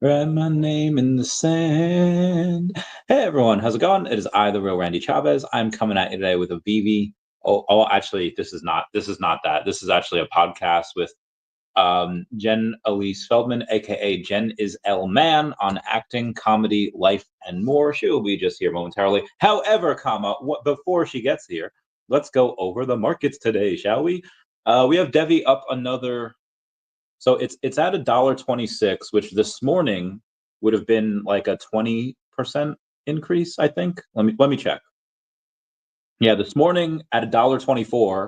Write my name in the sand. Hey everyone, how's it going? It is I, the real Randy Chavez. I'm coming at you today with a VV. Actually, this is not that. This is actually a podcast with Jen Elise Feldman, aka Jen is L Man, on acting, comedy, life, and more. She will be just here momentarily. However, before she gets here, let's go over the markets today, shall we? We have Devi up another. So it's at $1.26, which this morning would have been like a 20% increase, I think. Let me check. Yeah, this morning at $1.24,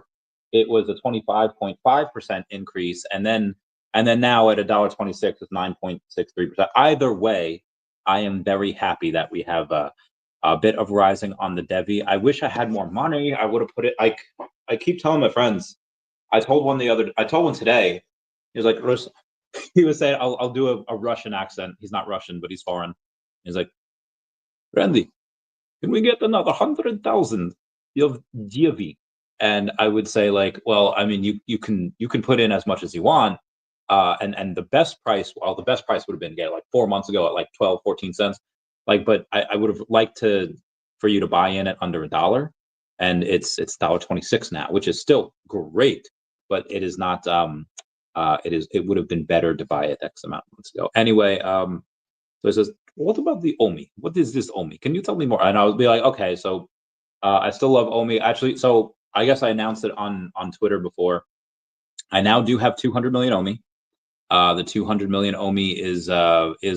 it was a 25.5% increase, and then now at $1.26, it's 9.63%. Either way, I am very happy that we have a bit of rising on the Devi. I wish I had more money. I would have put it like I keep telling my friends. I told one today. He was like, he was saying, I'll do a Russian accent. He's not Russian, but he's foreign. He's like, Randy, can we get another 100,000 of GV? And I would say, like, well, I mean, you can put in as much as you want. And the best price, the best price would have been like 4 months ago at like 12, 14 cents. Like, but I would have liked for you to buy in at under $1. And it's $1.26 now, which is still great, but it is not it would have been better to buy it X amount of months ago. Anyway, so it says, what about the Omi? What is this Omi? Can you tell me more? And I would be like, okay, so I still love Omi. Actually, so I guess I announced it on Twitter before. I now do have 200 million Omi. The 200 million Omi is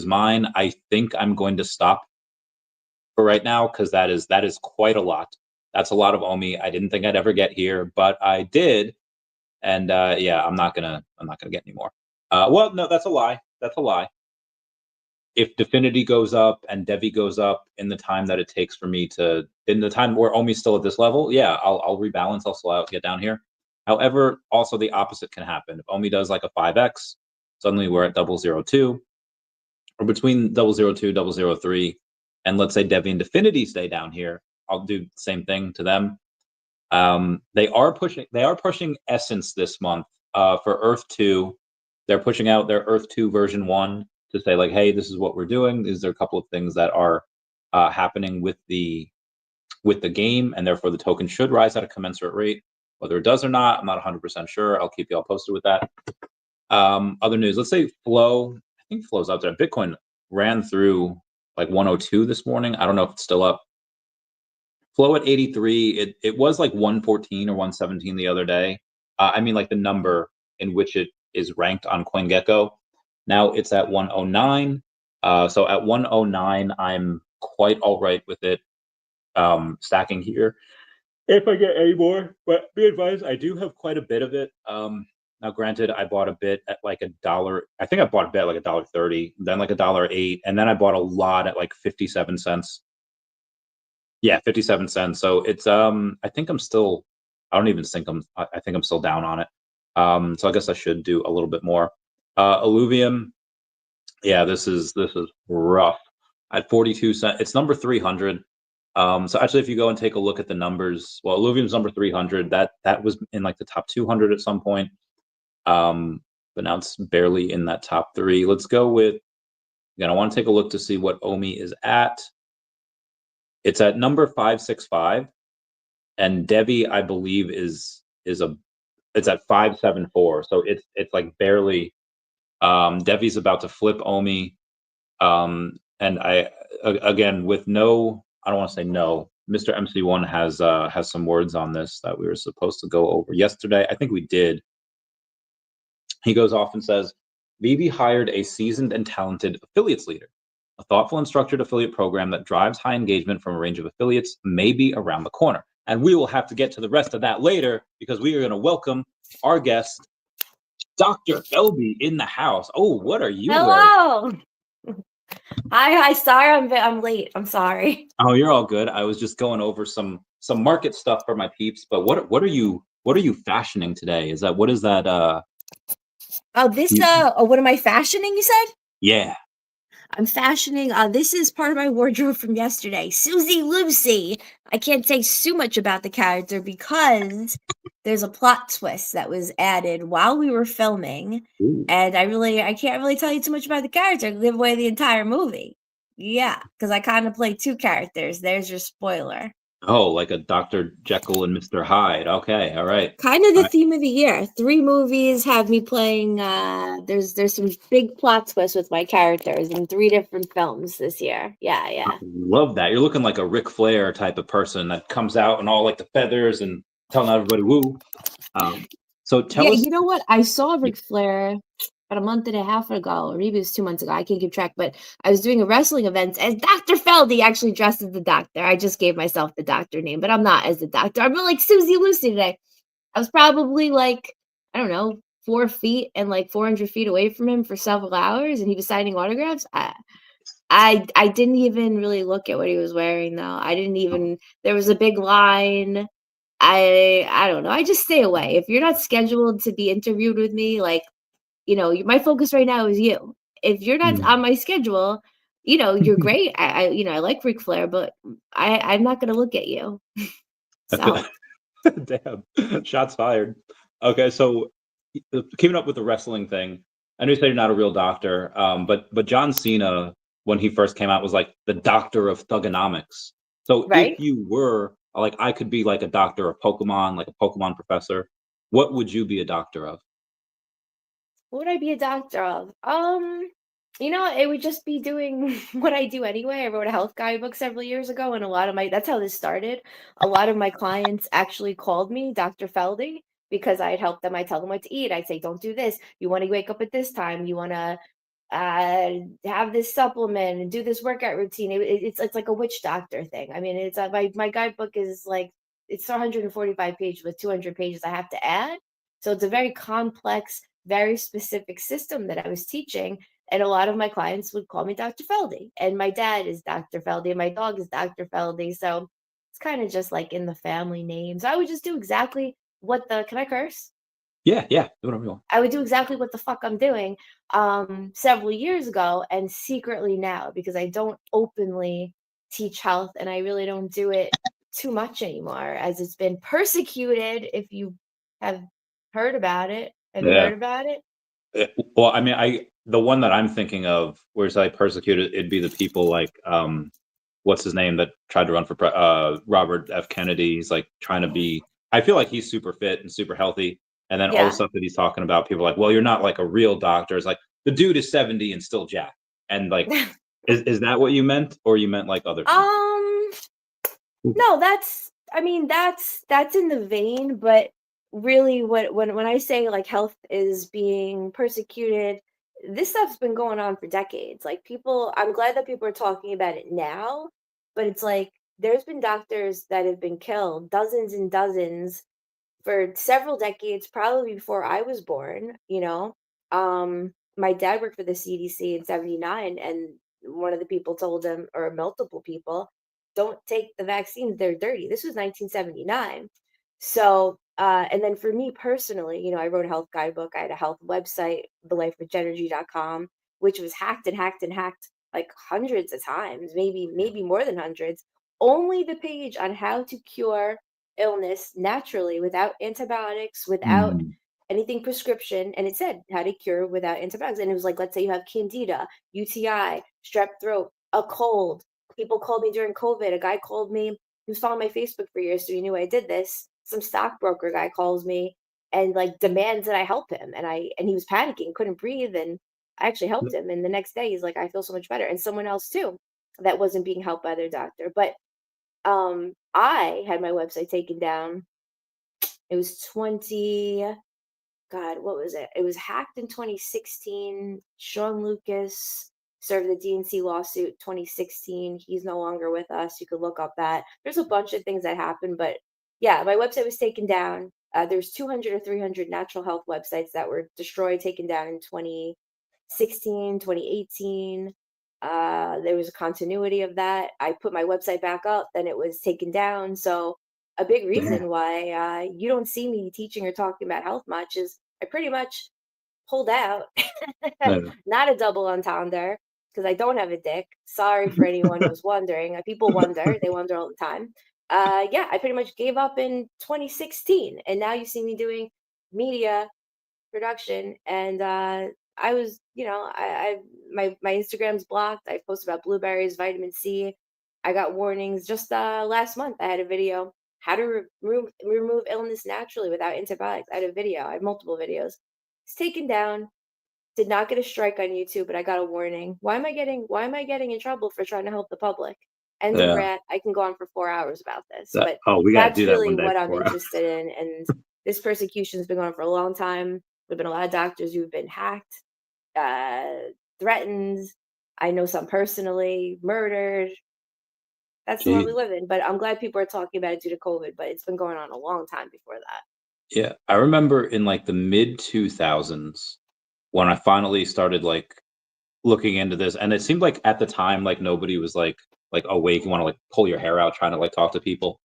mine. I think I'm going to stop for right now because that is quite a lot. That's a lot of Omi. I didn't think I'd ever get here, but I did. And yeah, I'm not gonna get any more. Well, no, that's a lie. That's a lie. If Definity goes up and Devi goes up in the time that it takes for me in the time where Omi's still at this level, yeah, I'll rebalance. I'll slow out, get down here. However, also the opposite can happen. If Omi does like a 5x, suddenly we're at 002, or between 002, 003, and let's say Devi and Definity stay down here, I'll do the same thing to them. They are pushing Essence this month for Earth 2. They're pushing out their Earth 2 version 1 to say, like, hey, this is what we're doing. These are a couple of things that are happening with the game, and therefore the token should rise at a commensurate rate. Whether it does or not, I'm not 100% sure. I'll keep you all posted with that. Other news, let's say Flow. I think Flow's out there. Bitcoin ran through like 102 this morning. I don't know if it's still up. Flow at 83. It was like 114 or 117 the other day. I mean, like the number in which it is ranked on CoinGecko. Now it's at 109. So at 109, I'm quite all right with it stacking here. If I get any more, but be advised, I do have quite a bit of it. Now, granted, I bought a bit at like $1. I think I bought a bit at like $1.30, then like $1.08, and then I bought a lot at like 57 cents. Yeah, 57 cents. So it's I think I'm still. I don't even think I think I'm still down on it. So I guess I should do a little bit more. Illuvium. Yeah, this is rough. At 42 cents, it's number 300. So actually, if you go and take a look at the numbers, well, Illuvium's number 300. That was in like the top 200 at some point. But now it's barely in that top 3. Let's go with. Again, I want to take a look to see what Omi is at. It's at number 565, and Devi, I believe, is it's at 574. So it's like barely. Devi's about to flip Omi, and I again with no. I don't want to say no. Mr. MC1 has some words on this that we were supposed to go over yesterday. I think we did. He goes off and says, VV hired a seasoned and talented affiliates leader. A thoughtful and structured affiliate program that drives high engagement from a range of affiliates may be around the corner. And we will have to get to the rest of that later because we are going to welcome our guest, Dr. Feldy, in the house. Oh, what are you wearing? Hello. Hi. Sorry, I'm late. I'm sorry. Oh, you're all good. I was just going over some market stuff for my peeps. But what are you fashioning today? What is that? Oh, this. What am I fashioning? You said? Yeah. I'm fashioning. This is part of my wardrobe from yesterday. Susie Lucy. I can't say too much about the character because there's a plot twist that was added while we were filming, Ooh. and I can't really tell you too much about the character. Give away the entire movie. Yeah, because I kind of play two characters. There's your spoiler. Oh, like a Dr. Jekyll and Mr. Hyde. Okay, all right. Kind of the I, theme of the year. 3 movies have me playing. There's some big plot twists with my characters in 3 different films this year. Yeah, I yeah. love that. You're looking like a Ric Flair type of person that comes out and all like the feathers and telling everybody woo. Um, so tell Yeah, us. you know what? I saw Ric Flair about a month and a half ago, or maybe it was 2 months ago. I can't keep track, but I was doing a wrestling event and Dr. Feldy actually dressed as the doctor. I just gave myself the doctor name, but I'm not as the doctor. I'm like Susie Lucy today. I was probably like, I don't know, 4 feet and like 400 feet away from him for several hours, and he was signing autographs. I didn't even really look at what he was wearing though. I didn't even. There was a big line. I don't know. I just stay away. If you're not scheduled to be interviewed with me, like, my focus right now is you. If you're not Hmm. on my schedule, you're great. I like Ric Flair, but I'm not gonna look at you. I feel So damn shots fired. Okay, so keeping up with the wrestling thing, I know you say you're not a real doctor, but John Cena when he first came out was like the doctor of thugonomics. So if right. you were like, I could be like a doctor of Pokemon, like a Pokemon professor. What would you be a doctor of? What would I be a doctor of? It would just be doing what I do anyway. I wrote a health guidebook several years ago, and that's how this started. A lot of my clients actually called me Dr. Feldy because I'd help them. I tell them what to eat. I'd say, don't do this. You want to wake up at this time. You want to uh have this supplement and do this workout routine. It's like a witch doctor thing. I mean, it's my guidebook is like it's 145 pages with 200 pages I have to add, so it's a very complex, very specific system that I was teaching, and a lot of my clients would call me Dr. Feldy, and my dad is Dr. Feldy, and my dog is Dr. Feldy, so it's kind of just like in the family name. So I would just do exactly what the can I curse? Yeah, yeah, do whatever you want. I would do exactly what the fuck I'm doing several years ago and secretly now because I don't openly teach health and I really don't do it too much anymore as it's been persecuted. If you have heard about it, have you Yeah. heard about it? Eh, well, I mean, I the one that I'm thinking of where it's like persecuted, it'd be the people like what's his name that tried to run for Robert F. Kennedy. He's like trying to be. I feel like he's super fit and super healthy, and then all the Yeah. stuff that he's talking about, people are like, well, you're not like a real doctor. It's like the dude is 70 and still jacked. And like, is that what you meant, or you meant like other things? um No, I mean, that's in the vein, but really when I say like health is being persecuted, this stuff's been going on for decades. Like I'm glad that people are talking about it now, but it's like there's been doctors that have been killed, dozens and dozens for several decades, probably before I was born. My dad worked for the CDC in 79, and one of the people told him, or multiple people, don't take the vaccines, they're dirty. This was 1979. So, and then for me personally, I wrote a health guidebook. I had a health website, thelifewitchenergy.com, which was hacked and hacked and hacked like hundreds of times, maybe more than hundreds. Only the page on how to cure illness naturally without antibiotics, without Mm, anything prescription. And it said how to cure without antibiotics. And it was like, let's say you have candida, UTI, strep throat, a cold. People called me during COVID. A guy called me, he was following my Facebook for years, so he knew I did this. Some stockbroker guy calls me and like demands that I help him. And he was panicking, couldn't breathe. And I actually helped him. And the next day he's like, I feel so much better. And someone else too that wasn't being helped by their doctor. But I had my website taken down. It was 20 God, what was it? It was hacked in 2016. Sean Lucas served the DNC lawsuit 2016. He's no longer with us. You could look up that. There's a bunch of things that happened, but yeah, my website was taken down. There's 200 or 300 natural health websites that were destroyed, taken down in 2016, 2018. There was a continuity of that. I put my website back up, then it was taken down. So a big damn. reason why you don't see me teaching or talking about health much is I pretty much pulled out. Yeah. Not a double entendre, because I don't have a dick. Sorry for anyone who's wondering. People wonder. They wonder all the time. Yeah, I pretty much gave up in 2016, and now you see me doing media production. And I was, my Instagram's blocked. I posted about blueberries, vitamin C. I got warnings just last month. I had a video how to remove illness naturally without antibiotics. I had a video. I have multiple videos. It's taken down. Did not get a strike on YouTube, but I got a warning. Why am I getting in trouble for trying to help the public? End of Yeah. rant. I can go on for 4 hours about this, but we got to that's do that one really day what I'm for interested in. And this persecution has been going on for a long time. There've been a lot of doctors who've been hacked, threatened. I know some personally, murdered. That's the world we live in. But I'm glad people are talking about it due to COVID, but it's been going on a long time before that. Yeah, I remember in like the mid 2000s when I finally started like looking into this, and it seemed like at the time like nobody was like awake, you want to like pull your hair out trying to like talk to people.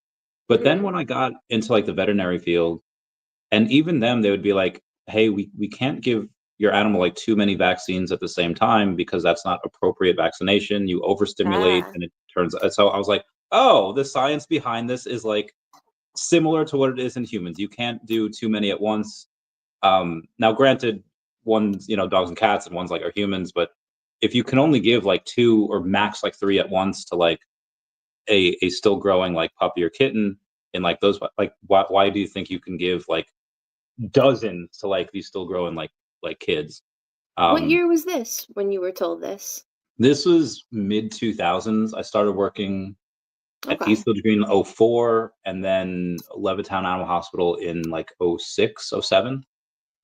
But then when I got into like the veterinary field, and even them, they would be like, "Hey, we can't give your animal like too many vaccines at the same time because that's not appropriate vaccination. You overstimulate, and it turns." So I was like, "Oh, the science behind this is like similar to what it is in humans. You can't do too many at once." Now, granted, one's dogs and cats, and one's like are humans, but if you can only give like 2 or max like 3 at once to like a still growing like puppy or kitten, and like those, like why do you think you can give like dozens to like these still growing like kids? What year was this when you were told this? This was mid 2000s. I started working at Okay. East Village Green in 04, and then Levittown Animal Hospital in like 06, 07.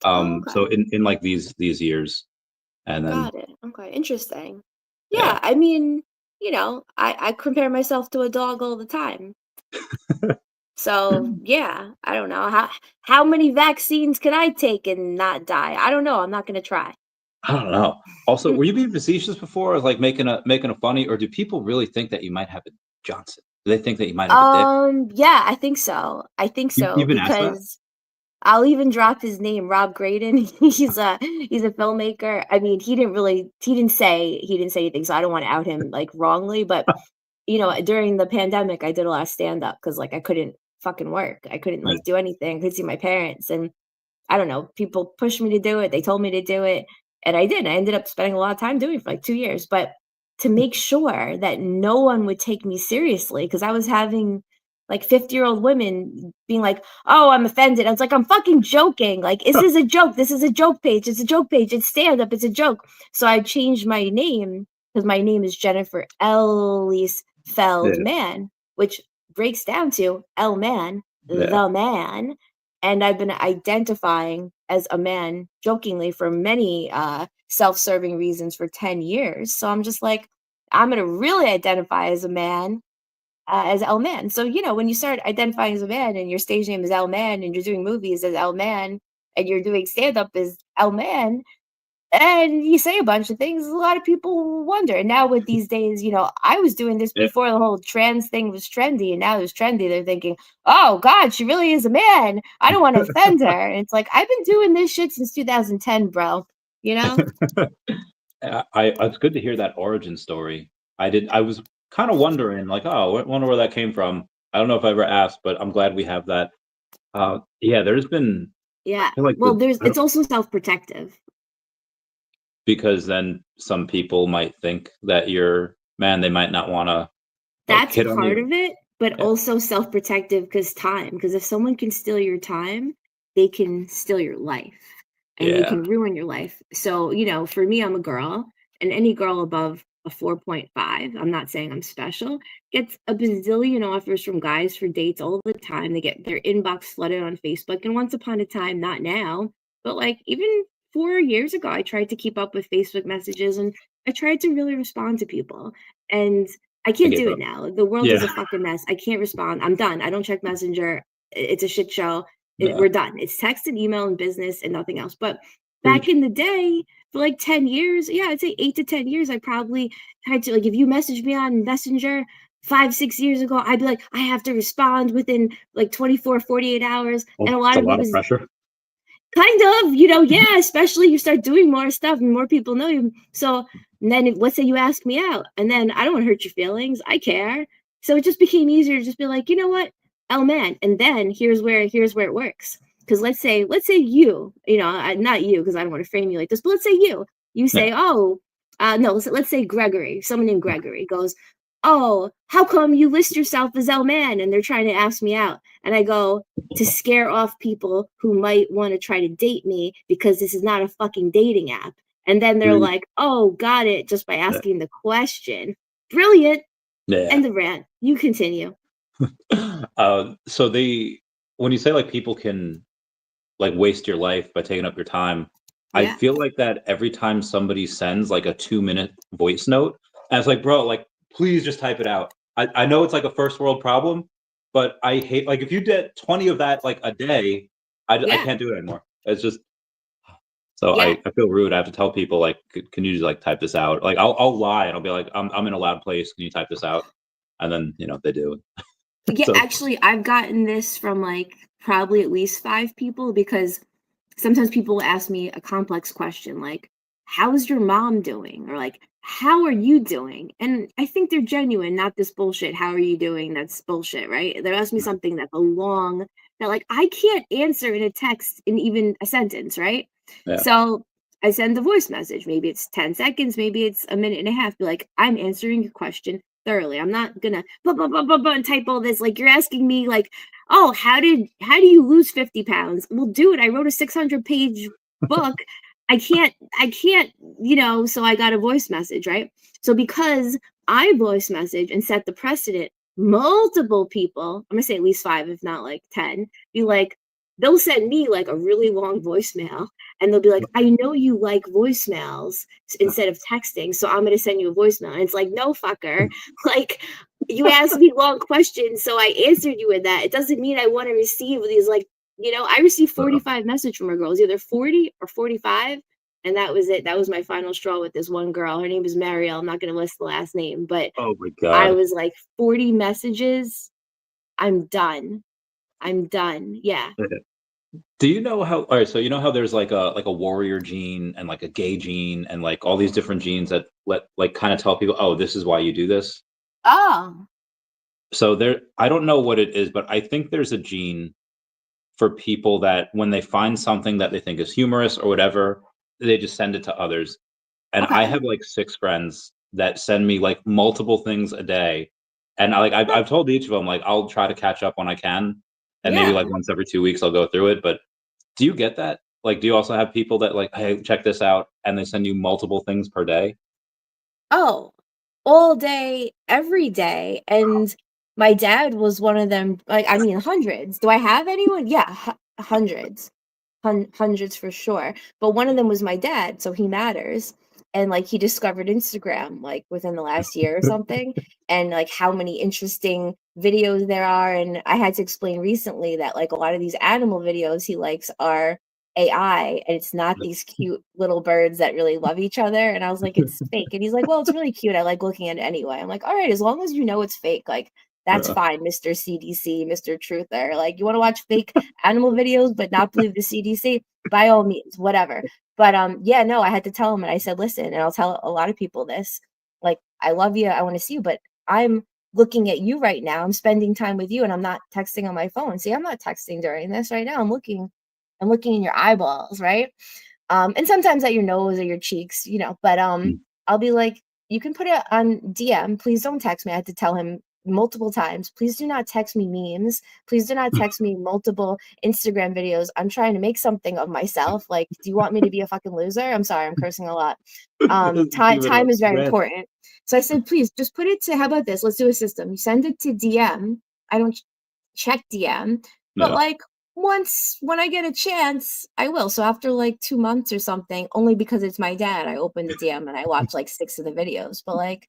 Okay. So in like these years, and then Got it. Okay. Interesting. yeah. Yeah. I mean, I compare myself to a dog all the time. So yeah, I don't know how many vaccines can I take and not die? I don't know. I'm not gonna try. I don't know. Also, were you being facetious before, or like making a funny, or do people really think that you might have a Johnson? Do they think that you might have a dick? Yeah, I think so. I think so You've been asked that? because I'll even drop his name, Rob Graydon. He's a filmmaker. I mean, he didn't say anything, so I don't want to out him like wrongly, but during the pandemic, I did a lot of stand up because like I couldn't fucking work. I couldn't Right. like do anything. I couldn't see my parents, and I don't know, people pushed me to do it. They told me to do it, and I did. I ended up spending a lot of time doing it for like 2 years, but to make sure that no one would take me seriously, because I was having like 50-year-old women being like, "Oh, I'm offended." I was like, "I'm fucking joking. Like, this is a joke. This is a joke page. It's a joke page. It's stand up. It's a joke." So I changed my name because my name is Jennifer Elise Yeah. Feldman, which breaks down to L Man, Yeah. the man. And I've been identifying as a man jokingly for many self-serving reasons for 10 years. So I'm just like, I'm going to really identify as a man, as L Man. So, when you start identifying as a man and your stage name is L Man and you're doing movies as L Man and you're doing stand up as L Man, and you say a bunch of things, a lot of people wonder. And now with these days, I was doing this Yeah. before the whole trans thing was trendy, and now it's trendy. They're thinking, "Oh God, she really is a man. I don't want to offend her." And it's like, I've been doing this shit since 2010, bro. You know? It's good to hear that origin story. I was kind of wondering, like, oh, I wonder where that came from. I don't know if I ever asked, but I'm glad we have that. Yeah, there's been, I Yeah. feel like Well, it's also self-protective. because then some people might think that you're man, they might not want to like That's hit on part you. of it, but Yeah. also self-protective because if someone can steal your time, they can steal your life and they Yeah. can ruin your life. So, for me, I'm a girl, and any girl above a 4.5, I'm not saying I'm special, gets a bazillion offers from guys for dates all the time. They get their inbox flooded on Facebook. And once upon a time, not now, but like even 4 years ago, I tried to keep up with Facebook messages and I tried to really respond to people. And I I can't gave do up. it now. The world is Yeah. a fucking mess. I can't respond. I'm done. I don't check Messenger. It's a shit show. Yeah. We're done. It's text and email and business and nothing else. But back Preach. in the day, for like 10 years, yeah, I'd say 8 to 10 years, I probably tried to, like, if you messaged me on Messenger 5, 6 years ago, I'd be like, I have to respond within like 24, 48 hours. Oh, And a it's lot a of it lot of was pressure. kind of, yeah, especially you start doing more stuff and more people know you. So And then let's say you ask me out, and then I don't want to hurt your feelings. I care. So it just became easier to just be like, you know what, oh man. And then here's where it works. Because let's say you know, not you, because I don't want to frame you like this, but let's say you say, Yeah. oh, no, let's say Gregory, someone named Gregory goes, oh, how come you list yourself as L man and they're trying to ask me out? And I go, to scare off people who might want to try to date me because this is not a fucking dating app. And then they're like, oh, got it, just by asking the question. Brilliant. Yeah. End of rant. You continue. So when you say like people can like waste your life by taking up your time, I Yeah. feel like that every time somebody sends like a 2-minute voice note, and it's like, bro, like please just type it out. I know it's like a first world problem, but I hate like if you did 20 of that like a day, I Yeah. can't do it anymore. It's just so Yeah. I feel rude. I have to tell people like, can you just like type this out? Like I'll lie and I'll be like, I'm in a loud place. Can you type this out? And then they do. Yeah, So actually, I've gotten this from like probably at least 5 people because sometimes people will ask me a complex question like, how's your mom doing? Or like, how are you doing? And I think they're genuine, not this bullshit. How are you doing? That's bullshit, right? They're asking me something that's a long, that like I can't answer in a text in even a sentence, right? yeah. So I send the voice message. Maybe it's 10 seconds, maybe it's a minute and a half. Be like, I'm answering your question thoroughly. I'm not gonna blah, blah, blah, blah, blah, and type all this. Like you're asking me like, oh, how do you lose 50 pounds? Well, dude, I wrote a 600-page book. I can't, you know, so I got a voice message, right? So because I voice message and set the precedent, multiple people, I'm gonna say at least 5, if not like 10, be like, they'll send me like a really long voicemail and they'll be like, I know you like voicemails instead of texting, so I'm gonna send you a voicemail. And it's like, no, fucker. Like, you asked me long questions, so I answered you with that. It doesn't mean I want to receive these like, you know, I received 45 messages from a girl. It was either 40 or 45, and that was it. That was my final straw with this one girl. Her name is Marielle. I'm not gonna list the last name, but Oh my I god. was like, 40 messages. I'm done. I'm done. Yeah. Do you know how? All right, so you know how there's like a warrior gene and like a gay gene and like all these different genes that let like kind of tell people, oh, this is why you do this. Oh. So I don't know what it is, but I think there's a gene for people that when they find something that they think is humorous or whatever, they just send it to others. And I Okay. have like 6 friends that send me like multiple things a day, and I've told each of them like I'll try to catch up when I can, and maybe like Yeah. once every 2 weeks I'll go through it, but do you get that? Like, do you also have people that like, "Hey, check this out," and they send you multiple things per day? Oh, all day, every day. And my dad was one of them. Like, I mean, hundreds. Do I have anyone? Yeah, hundreds. Hundreds for sure. But one of them was my dad, so he matters. And like he discovered Instagram like within the last year or something, and like how many interesting videos there are. And I had to explain recently that like a lot of these animal videos he likes are AI, and it's not these cute little birds that really love each other. And I was like, it's fake. And he's like, well, it's really cute. I like looking at it anyway. I'm like, all right, as long as you know it's fake, like that's Yeah. fine, Mr. CDC, Mr. Truther. Like, you want to watch fake animal videos but not believe the CDC? By all means, whatever. But yeah, no, I had to tell him, and I said, listen, and I'll tell a lot of people this. Like, I love you, I want to see you, but I'm looking at you right now. I'm spending time with you, and I'm not texting on my phone. See, I'm not texting during this right now. I'm looking in your eyeballs, right? And sometimes at your nose or your cheeks, you know, but Mm. I'll be like, you can put it on DM. Please don't text me. I had to tell him multiple times. Please do not text me memes. Please do not text me multiple Instagram videos. I'm trying to make something of myself. Like, do you want me to be a fucking loser? I'm sorry, I'm cursing a lot. Just Time give it a time is very rest. important. So I said, please just put it to, how about this? Let's do a system. You send it to DM. I don't check DM, but Yeah. like once when I get a chance, I will. So after like 2 months or something, only because it's my dad, I open the DM and I watch like 6 of the videos. But like,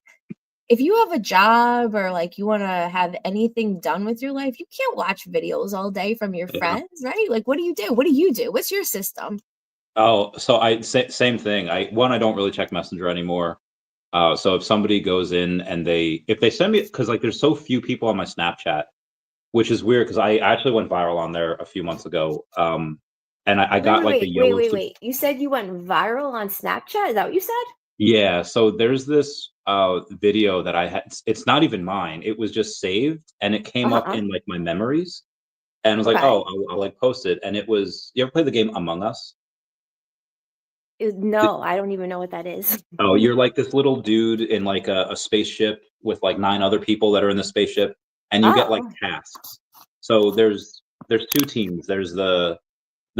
if you have a job or like you want to have anything done with your life, you can't watch videos all day from your Yeah. friends, right? Like, what do you do? What do you do? What's your system? Oh, so same thing. I don't really check Messenger anymore. So if somebody goes in and if they send me, because like there's so few people on my Snapchat, which is weird because I actually went viral on there a few months ago. And I Wait, got wait, like the wait, wait, yellow. wait, wait. You said you went viral on Snapchat? Is that what you said? Yeah, so there's this video that I had. It's not even mine. It was just saved and it came up Uh-huh. in like my memories. And I was like, oh, Okay. I'll like post it. And it was, you ever play the game Among Us? No, I don't even know what that is. Oh, you're like this little dude in like a spaceship with like 9 other people that are in the spaceship, and you get like Oh, tasks. So there's 2 teams. There's the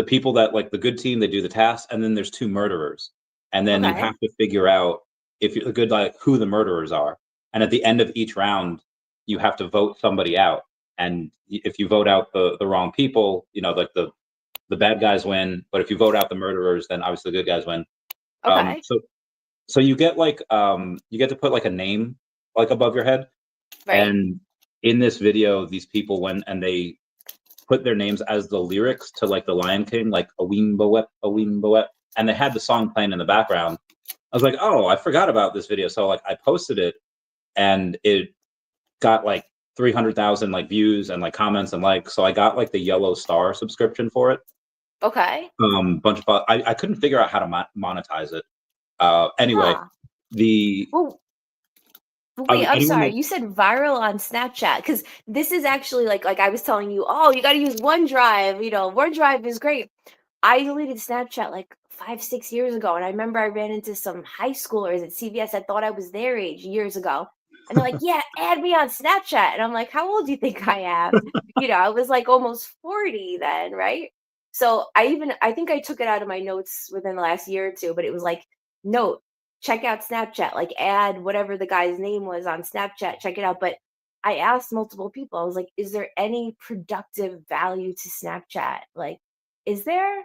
people that like the good team, they do the tasks, and then there's 2 murderers. And then you okay. have to figure out if you're good, like who the murderers are. And at the end of each round, you have to vote somebody out. And if you vote out the wrong people, like the bad guys win. But if you vote out the murderers, then obviously the good guys win. Um, Okay. so so you get to put like a name like above your head. Right. And in this video, these people went and they put their names as the lyrics to like the Lion King, like a weem boet, and they had the song playing in the background. I was like, oh, I forgot about this video. So like I posted it and it got like 300,000 like views and like comments and like, so I got like the yellow star subscription for it. Okay. Bunch of I couldn't figure out how to monetize it. Anyway, Huh. the Well, wait, I'm anyone sorry. that You said viral on Snapchat because this is actually like I was telling you, oh, you got to use OneDrive. OneDrive is great. I deleted Snapchat like 5, 6 years ago, and I remember I ran into some high schoolers at CVS that thought I was their age years ago, and they're like, "Yeah, add me on Snapchat," and I'm like, "How old do you think I am?" I was like almost 40 then, right? So I think I took it out of my notes within the last year or two, but it was like, note, check out Snapchat, like add whatever the guy's name was on Snapchat, check it out. But I asked multiple people, I was like, is there any productive value to Snapchat? Like, is there?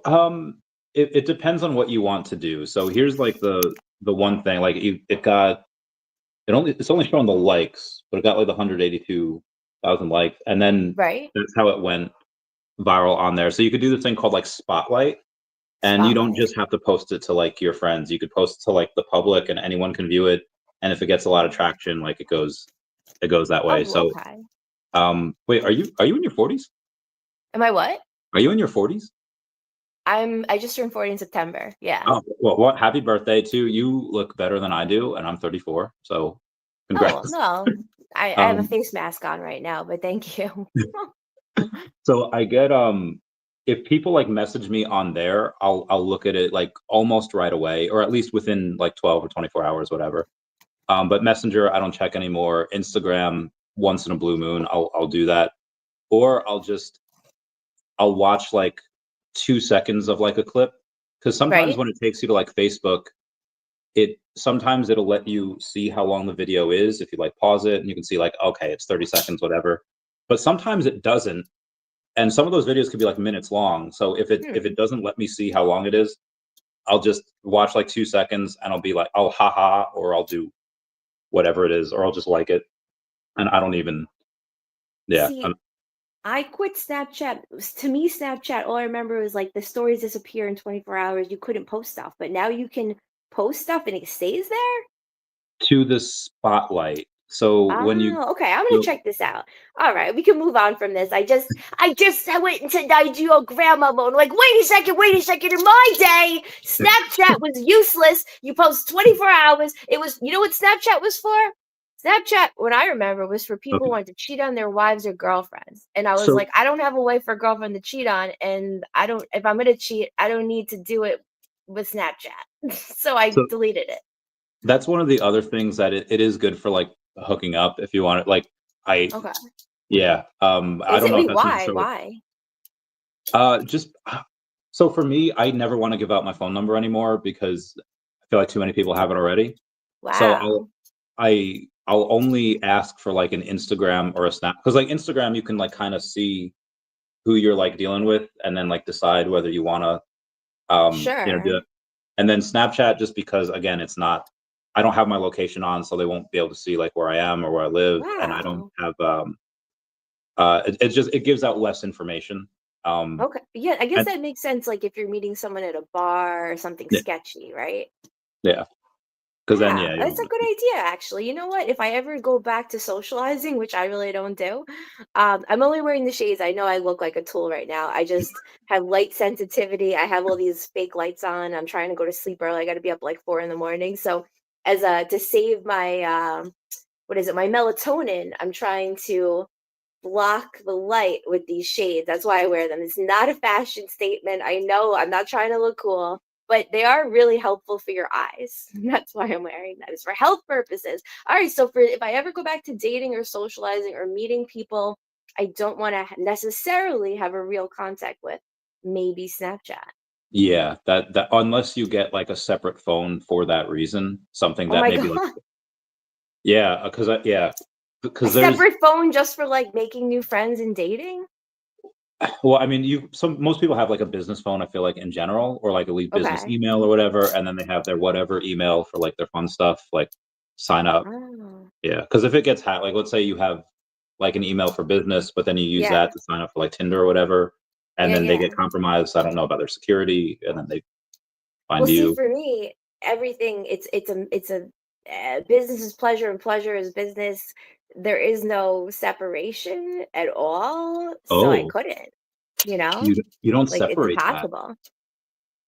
um it depends on what you want to do. So here's like the one thing, like it's only showing the likes, but it got like the 182,000 likes, and then Right? that's how it went viral on there. So you could do this thing called like Spotlight, and you don't Spotlight. just have to post it to like your friends. You could post it to like the public, and anyone can view it. And if it gets a lot of Oh, traction, like it goes that way. oh, So, okay. wait, are you in your 40s? Am I what? Are you in your 40s? I just turned 40 in September. Yeah. Oh, well, what? Happy birthday to you. Look better than I do, and I'm 34. So, Oh, well, congrats. no. I have a Um, face mask on right now, but thank you. so I get if people like message me on there, I'll look at it like almost right away, or at least within like 12 or 24 hours, whatever. But Messenger, I don't check anymore. Instagram, once in a blue moon, I'll do that, or I'll watch like 2 seconds of like a clip, because sometimes Right? when it takes you to like Facebook, it sometimes it'll let you see how long the video is if you like pause it and you can see like, okay, it's 30 seconds, whatever. But sometimes it doesn't, and some of those videos could be like minutes long. So if it Hmm. doesn't let me see how long it is, I'll just watch like 2 seconds and I'll be like, oh, haha, or I'll do whatever it is, or I'll just like it, and I don't even, yeah. See, I quit Snapchat. To me, Snapchat, all I remember was like the stories disappear in 24 hours. You couldn't post stuff, but now you can post stuff and it stays there. To the Spotlight. So when you Oh, okay. I'm gonna so check this out. All right, we can move on from this. I just went into Nigel grandma mode. Like, wait a second, wait a second. In my day, Snapchat was useless. You post 24 hours. It was, you know what Snapchat was for? Snapchat, what I remember, was for people who okay, wanted to cheat on their wives or girlfriends. And I was so like, I don't have a wife or girlfriend to cheat on, and I don't. If I'm gonna cheat, I don't need to do it with Snapchat. So I so deleted it. that's one of the other things that it is good for like hooking up if you want it. Like I Okay. yeah, I Is don't it? know if Wait, that's why? necessarily Why? just so for me, I never want to give out my phone number anymore because I feel like too many people have it already. So Wow. I'll only ask for like an Instagram or a Snap, because like Instagram you can like kind of see who you're like dealing with and then like decide whether you want to do Sure. it. And then Snapchat, just because again it's not, I don't have my location on, so they won't be able to see like where I am or where I live, and I don't Wow. have it gives out less information. Um Okay. Yeah, I guess and that makes sense, like, if you're meeting someone at a bar or something yeah, sketchy, right? yeah. Because then, Yeah, yeah, you that's don't a want good to. idea, actually. You know what? If I ever go back to socializing, which I really don't do, I'm only wearing the shades. I know I look like a tool right now. I just have light sensitivity. I have all these fake lights on. I'm trying to go to sleep early. I got to be up like 4 in the morning. So, as to save my what is it? My melatonin. I'm trying to block the light with these shades. That's why I wear them. It's not a fashion statement. I know I'm not trying to look cool, but they are really helpful for your eyes. That's why I'm wearing that. It's for health purposes. All right, so for if I ever go back to dating or socializing or meeting people I don't want to necessarily have a real contact with, maybe Snapchat. Yeah, that unless you get like a separate phone for that reason, something Oh that my maybe like, god. yeah, A because there's, separate phone just for like making new friends and dating? well, I mean, most people have like a business phone, I feel like in general, or like a leave business Okay. email or whatever, and then they have their whatever email for like their fun stuff, like sign up. Oh. Yeah, because if it gets hacked, like let's say you have like an email for business, but then you use Yeah. that to sign up for like Tinder or whatever, and Yeah, then they yeah. get compromised. I don't know about their security, and then they Well, find see, you. for me, everything it's a business is pleasure and pleasure is business. There is no separation at all, so I Oh, couldn't, you know? you don't Like it's separate that. impossible.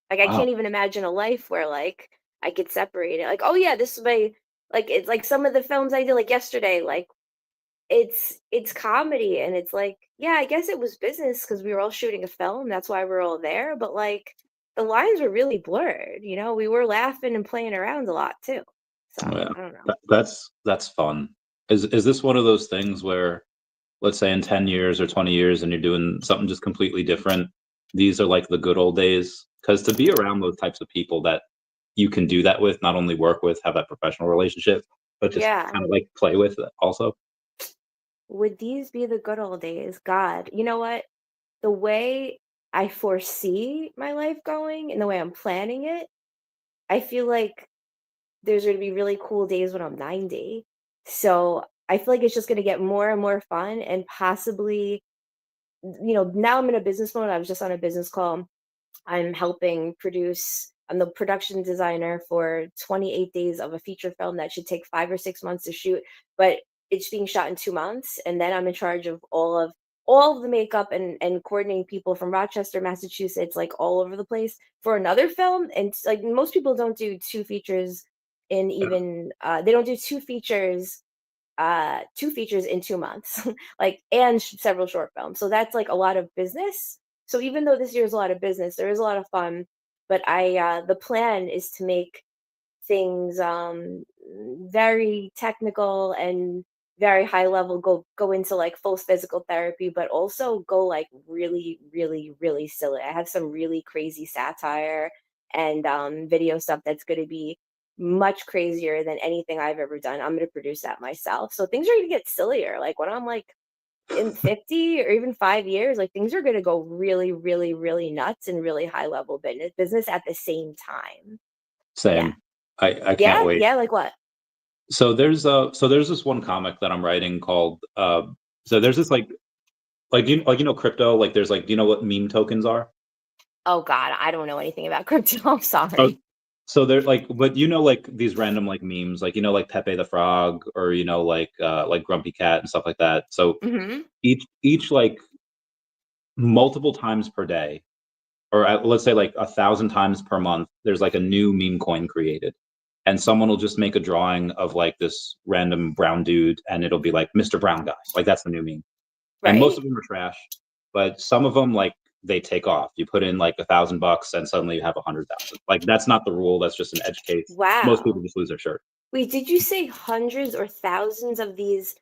Like I Wow. can't even imagine a life where like I could separate it. Like, oh yeah, this is my like it's like some of the films I did like yesterday, like it's comedy and it's like, yeah, I guess it was business because we were all shooting a film, that's why we're all there, but, like, the lines were really blurred, we were laughing and playing around a lot too. So, Yeah, I don't know. that's fun. Is this one of those things where, let's say in 10 years or 20 years and you're doing something just completely different, these are like the good old days? Because to be around those types of people that you can do that with, not only work with, have that professional relationship, but just Yeah. kind of like play with also. Would these be the good old days? God, you know what? The way I foresee my life going and the way I'm planning it, I feel like there's gonna be really cool days when I'm 90. So, I feel like it's just gonna get more and more fun and possibly now I'm in a business mode. I was just on a business call. I'm helping produce. I'm the production designer for 28 days of a feature film that should take 5 or 6 months to shoot, but it's being shot in 2 months. And then I'm in charge of all of the makeup and coordinating people from Rochester, Massachusetts, like all over the place for another film. And like most people don't do two features in even they don't do two features in 2 months like and several short films, so that's like a lot of business. So even though this year is a lot of business, there is a lot of fun, but I the plan is to make things very technical and very high level, go into like full physical therapy, but also go like really really really silly. I have some really crazy satire and video stuff that's going to be much crazier than anything I've ever done. I'm going to produce that myself, so things are going to get sillier. Like when I'm like in 50 or even 5 years, like things are going to go really really really nuts and really high level business at the same time. Yeah. Same. I can't Yeah, wait. yeah, like what? So there's this one comic that I'm writing called so there's this like crypto, like there's like, do you know what meme tokens are? Oh god, I don't know anything about crypto, I'm Oh, sorry. so they're like, but like these random like memes, like like Pepe the Frog, or like Grumpy Cat and stuff like that. So Mhm. each like multiple times per day, or let's say like 1,000 times per month, there's like a new meme coin created, and someone will just make a drawing of like this random brown dude, and it'll be like Mr. Brown Guy, like that's the new meme. And most Right? of them are trash, but some of them like they take off. You put in like $1,000 and suddenly you have 100,000. Like that's not the rule. That's just an edge case. Most people Wow. just lose their shirt. Wait, did you say hundreds or thousands of these,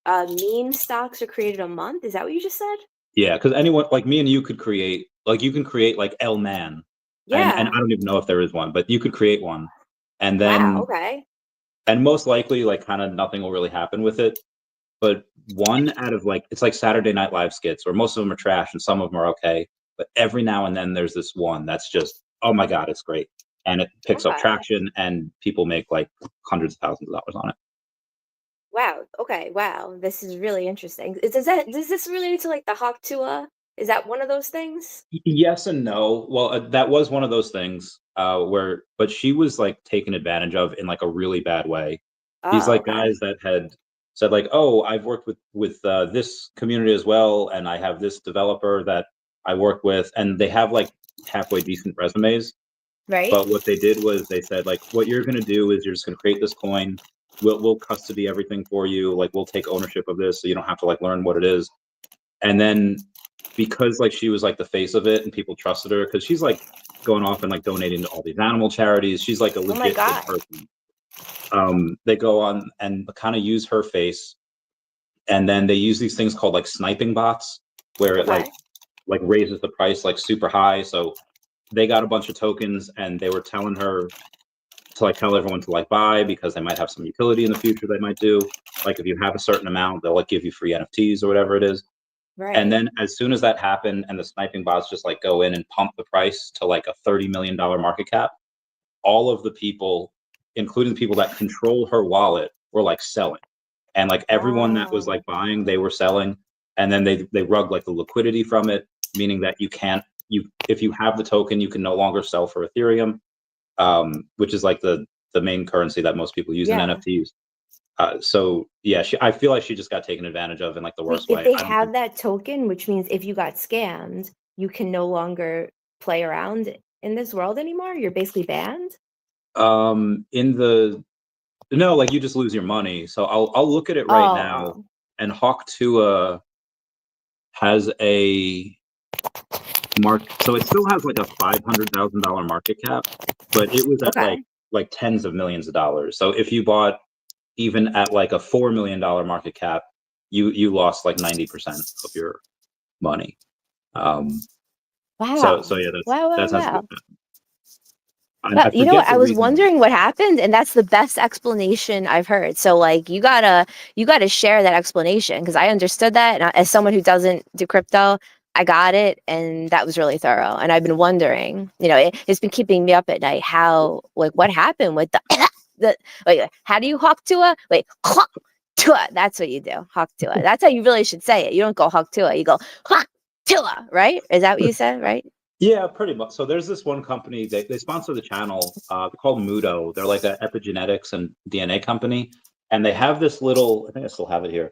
meme stocks are created a month? Is that what you just said? Yeah, because anyone like me and you could create, like you can create like L Man, and Yeah. I don't even know if there is one, but you could create one, and Wow, then okay. and most likely like kind of nothing will really happen with it. But one out of like, it's like Saturday Night Live skits, where most of them are trash and some of them are okay. But every now and then there's this one that's just, oh my god, it's great, and it picks up Okay. traction, and people make like hundreds of thousands of dollars on it. Wow, okay, wow, this is really interesting. Does this relate to, like, the Hawk Tuah? Is that one of those things? Yes and no. Well, that was one of those things. but she was like taken advantage of in like a really bad way. These Oh, like okay. guys that had said like, oh, I've worked with this community as well, and I have this developer that I work with, and they have like halfway decent resumes. Right? But what they did was they said like, what you're going to do is you're just going to create this coin. We'll custody everything for you. Like we'll take ownership of this, so you don't have to like learn what it is. And then because like she was like the face of it and people trusted her because she's like going off and like donating to all these animal charities. She's like a Oh my legit good God. person. They go on and kind of use her face, and then they use these things called like sniping bots, where it Okay. like raises the price like super high. So they got a bunch of tokens, and they were telling her to like tell everyone to like buy because they might have some utility in the future they might do. Like if you have a certain amount, they'll like give you free NFTs or whatever it is. And Right. then as soon as that happened and the sniping bots just like go in and pump the price to like a $30 million market cap, all of the people, including the people that control her wallet, were like selling. And like everyone that was Oh. like buying, they were selling. And then they rug like the liquidity from it, meaning that you can't, if you have the token, you can no longer sell for Ethereum, which is like the main currency that most people use in Yeah. NFTs. So yeah, I feel like she just got taken advantage of in like the Wait, worst if way. they I don't think have that token, which means if you got scammed, you can no longer play around in this world anymore? You're basically banned? in the no, like you just lose your money. So I'll look at it right now, Oh, and Hawk Tuah has a so it still has like a $500,000 market cap, but it was at okay. like tens of millions of dollars. So if you bought even at like a $4 million market cap, you lost like 90% of your money. Um, so Wow. yeah, Wow, wow, that's how wow. I You know forget what? the I was reason. wondering what happened, and that's the best explanation I've heard. So, like, you gotta share that explanation because I understood that, and as someone who doesn't do crypto, I got it, and that was really thorough. And I've been wondering, it's been keeping me up at night. How, like, what happened with the the like? How do you hawk to a wait? Hawk to a. That's what you do. Hawk to a. That's how you really should say it. You don't go hawk to a. You go hawk to a. Right? Is that what you said? Right? Yeah, pretty much. So there's this one company, they sponsor the channel. They're called Mudo. They're like an epigenetics and DNA company, and they have this little. I think I still have it here.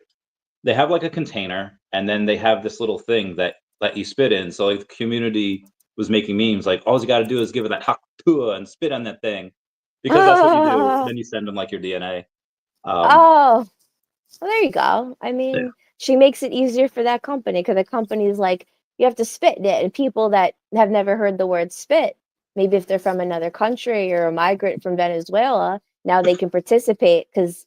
They have like a container, and then they have this little thing that you spit in. So like the community was making memes like, all you got to do is give it that haktua and spit on that thing, because that's what you do. Oh, Then you send them like your DNA. Um, oh. Well, there you go. I yeah. mean, she makes it easier for that company because the company is like, you have to spit in it. And people that have never heard the word spit, maybe if they're from another country or a migrant from Venezuela, now they can participate because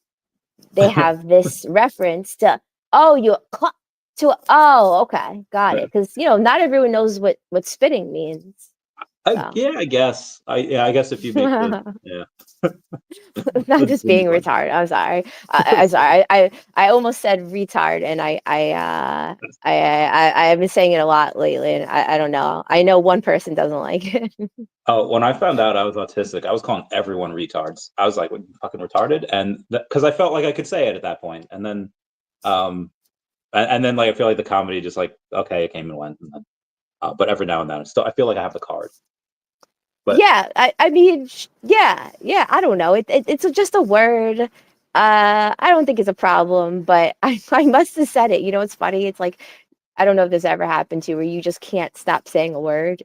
they have this reference to, oh, oh, okay, got Yeah. it. Because, not everyone knows what spitting means. So. Yeah, I guess. I guess if you make the yeah Not the just being point. retarded. I'm sorry. I'm sorry. I almost said retard, and I have been saying it a lot lately, and I don't know. I know one person doesn't like it. Oh, when I found out I was autistic, I was calling everyone retards. I was like, "What, you fucking retarded?" And because I felt like I could say it at that point, and then, and then like I feel like the comedy just like okay, it came and went, and then, but every now and then, still I feel like I have the card. But Yeah, I mean, yeah. I don't know. It's just a word. I don't think it's a problem, but I must have said it. It's funny. It's like I don't know if this ever happened to you where you just can't stop saying a word.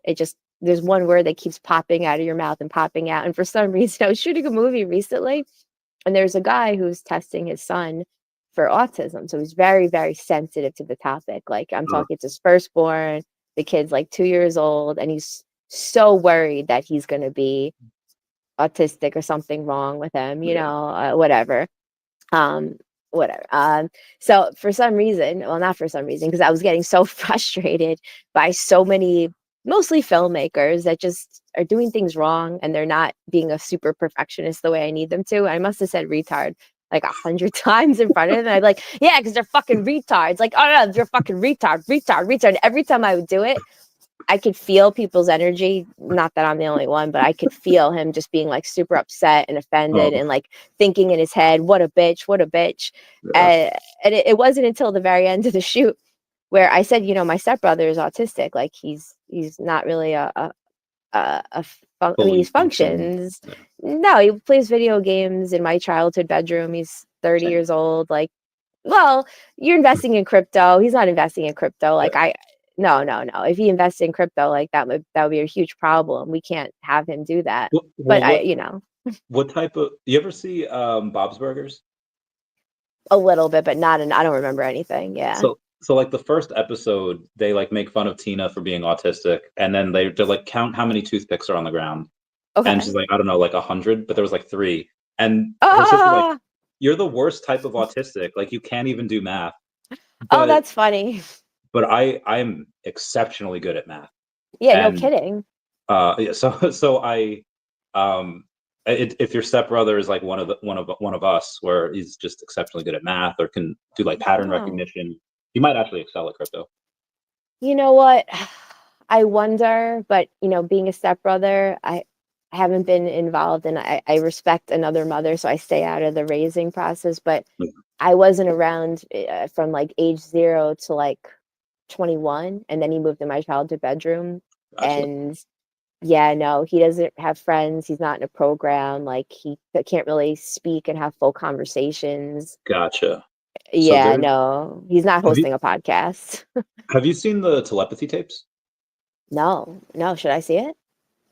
There's one word that keeps popping out of your mouth and popping out. And for some reason, I was shooting a movie recently, and there's a guy who's testing his son for autism. So he's very, very sensitive to the topic. Like I'm talking, it's his firstborn. The kid's like 2 years old, and he's so worried that he's going to be autistic or something wrong with him, yeah, whatever. Um, whatever. So for some reason, well, not for some reason, because I was getting so frustrated by so many, mostly filmmakers that just are doing things wrong and they're not being a super perfectionist the way I need them to. I must have said retard like 100 times in front of them. And I'm like, yeah, because they're fucking retards. Like, oh no, they're fucking retard. Every time I would do it, I could feel people's energy. Not that I'm the only one, but I could feel him just being like super upset and offended oh and like thinking in his head, what a bitch, what a bitch. yeah, And it wasn't until the very end of the shoot where I said, my stepbrother is autistic. Like he's not really a He fully functioning. functions. Yeah. No, he plays video games in my childhood bedroom. He's 30 Same. years old. Like, well, you're investing in crypto. He's not investing in crypto. Yeah. Like no, no, no. If he invests in crypto, like that would be a huge problem. We can't have him do that. But Well, what you know, what type of you ever see Bob's Burgers? a little bit, but not I don't remember anything. Yeah. So like the first episode, they like make fun of Tina for being autistic, and then they like count how many toothpicks are on the ground, and Okay. she's like, I don't know, like 100, but there was like three, and her sister like, Oh, you're the worst type of autistic, like you can't even do math, oh, but that's funny. I'm exceptionally good at math, Yeah, no and kidding. yeah, so I if your stepbrother is like one of us, where he's just exceptionally good at math or can do like pattern Oh. recognition, he might actually excel at crypto. You know what? I wonder, but being a stepbrother, I haven't been involved, and I respect another mother, so I stay out of the raising process. But I wasn't around from like age 0 to like 21, and then he moved in my childhood bedroom. Gotcha. And yeah, no, he doesn't have friends. He's not in a program. Like he can't really speak and have full conversations. Gotcha. So Yeah, there, no, he's not have you hosting a podcast. have you seen the telepathy tapes? No, no, should I see it?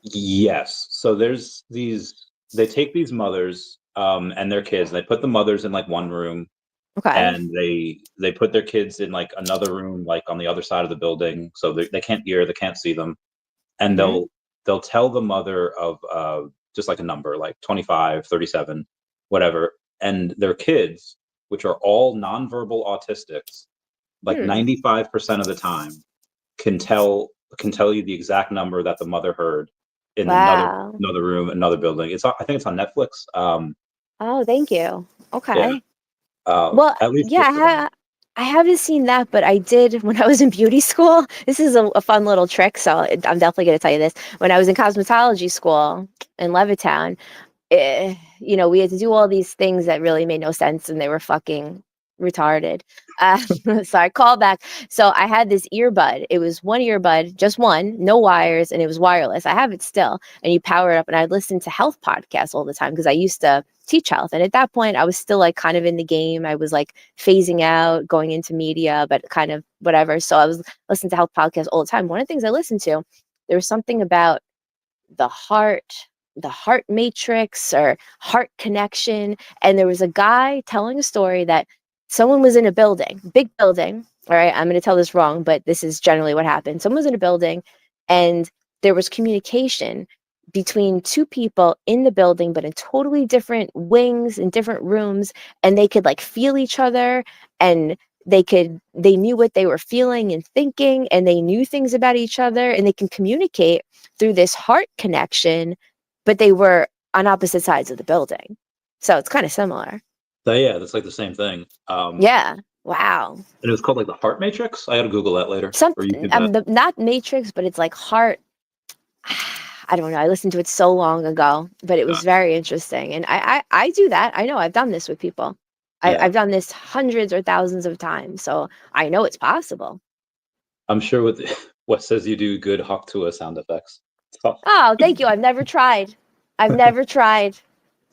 Yes. So there's these. They take these mothers and their kids. And they put the mothers in like one room, Okay. and they put their kids in like another room, like on the other side of the building, so they can't hear, they can't see them, and Hmm. they'll tell the mother of just like a number, like 25, 37, whatever, and their kids, which are all nonverbal autistics, like Hmm. 95% of the time can tell you the exact number that the mother heard in Wow. another room, another building. I think it's on Netflix. Oh, thank you. Yeah. Okay. Well, At least yeah, just for them. I haven't seen that, but I did when I was in beauty school. This is a fun little trick, so I'm definitely going to tell you this. When I was in cosmetology school in Levittown, we had to do all these things that really made no sense, and they were fucking retarded. Uh, so I called back. So I had this earbud. It was one earbud, just one, no wires, and it was wireless. I have it still, and you power it up. And I listened to health podcasts all the time because I used to teach health. And at that point, I was still like kind of in the game. I was like phasing out, going into media, but kind of whatever. So I was listening to health podcasts all the time. One of the things I listened to, there was something about the heart, the heart matrix or heart connection. And there was a guy telling a story that someone was in a building, big building. All right, I'm going to tell this wrong, but this is generally what happened. Someone was in a building, and there was communication between two people in the building, but in totally different wings in different rooms, and they could like feel each other, and they knew what they were feeling and thinking, and they knew things about each other, and they can communicate through this heart connection, but they were on opposite sides of the building. So it's kind of similar. So yeah, that's like the same thing. Yeah. Wow. And it was called like the Heart Matrix. I got to Google that later or Something YouTube that. not Matrix, but it's like heart. I don't know. I listened to it so long ago, but it was Gotcha. very interesting. And I do that. I know I've done this with people. Yeah, I've done this hundreds or thousands of times. So I know it's possible. I'm sure with what says you do good Haktua sound effects. Tough. Oh, thank you. I've never tried. I've never tried.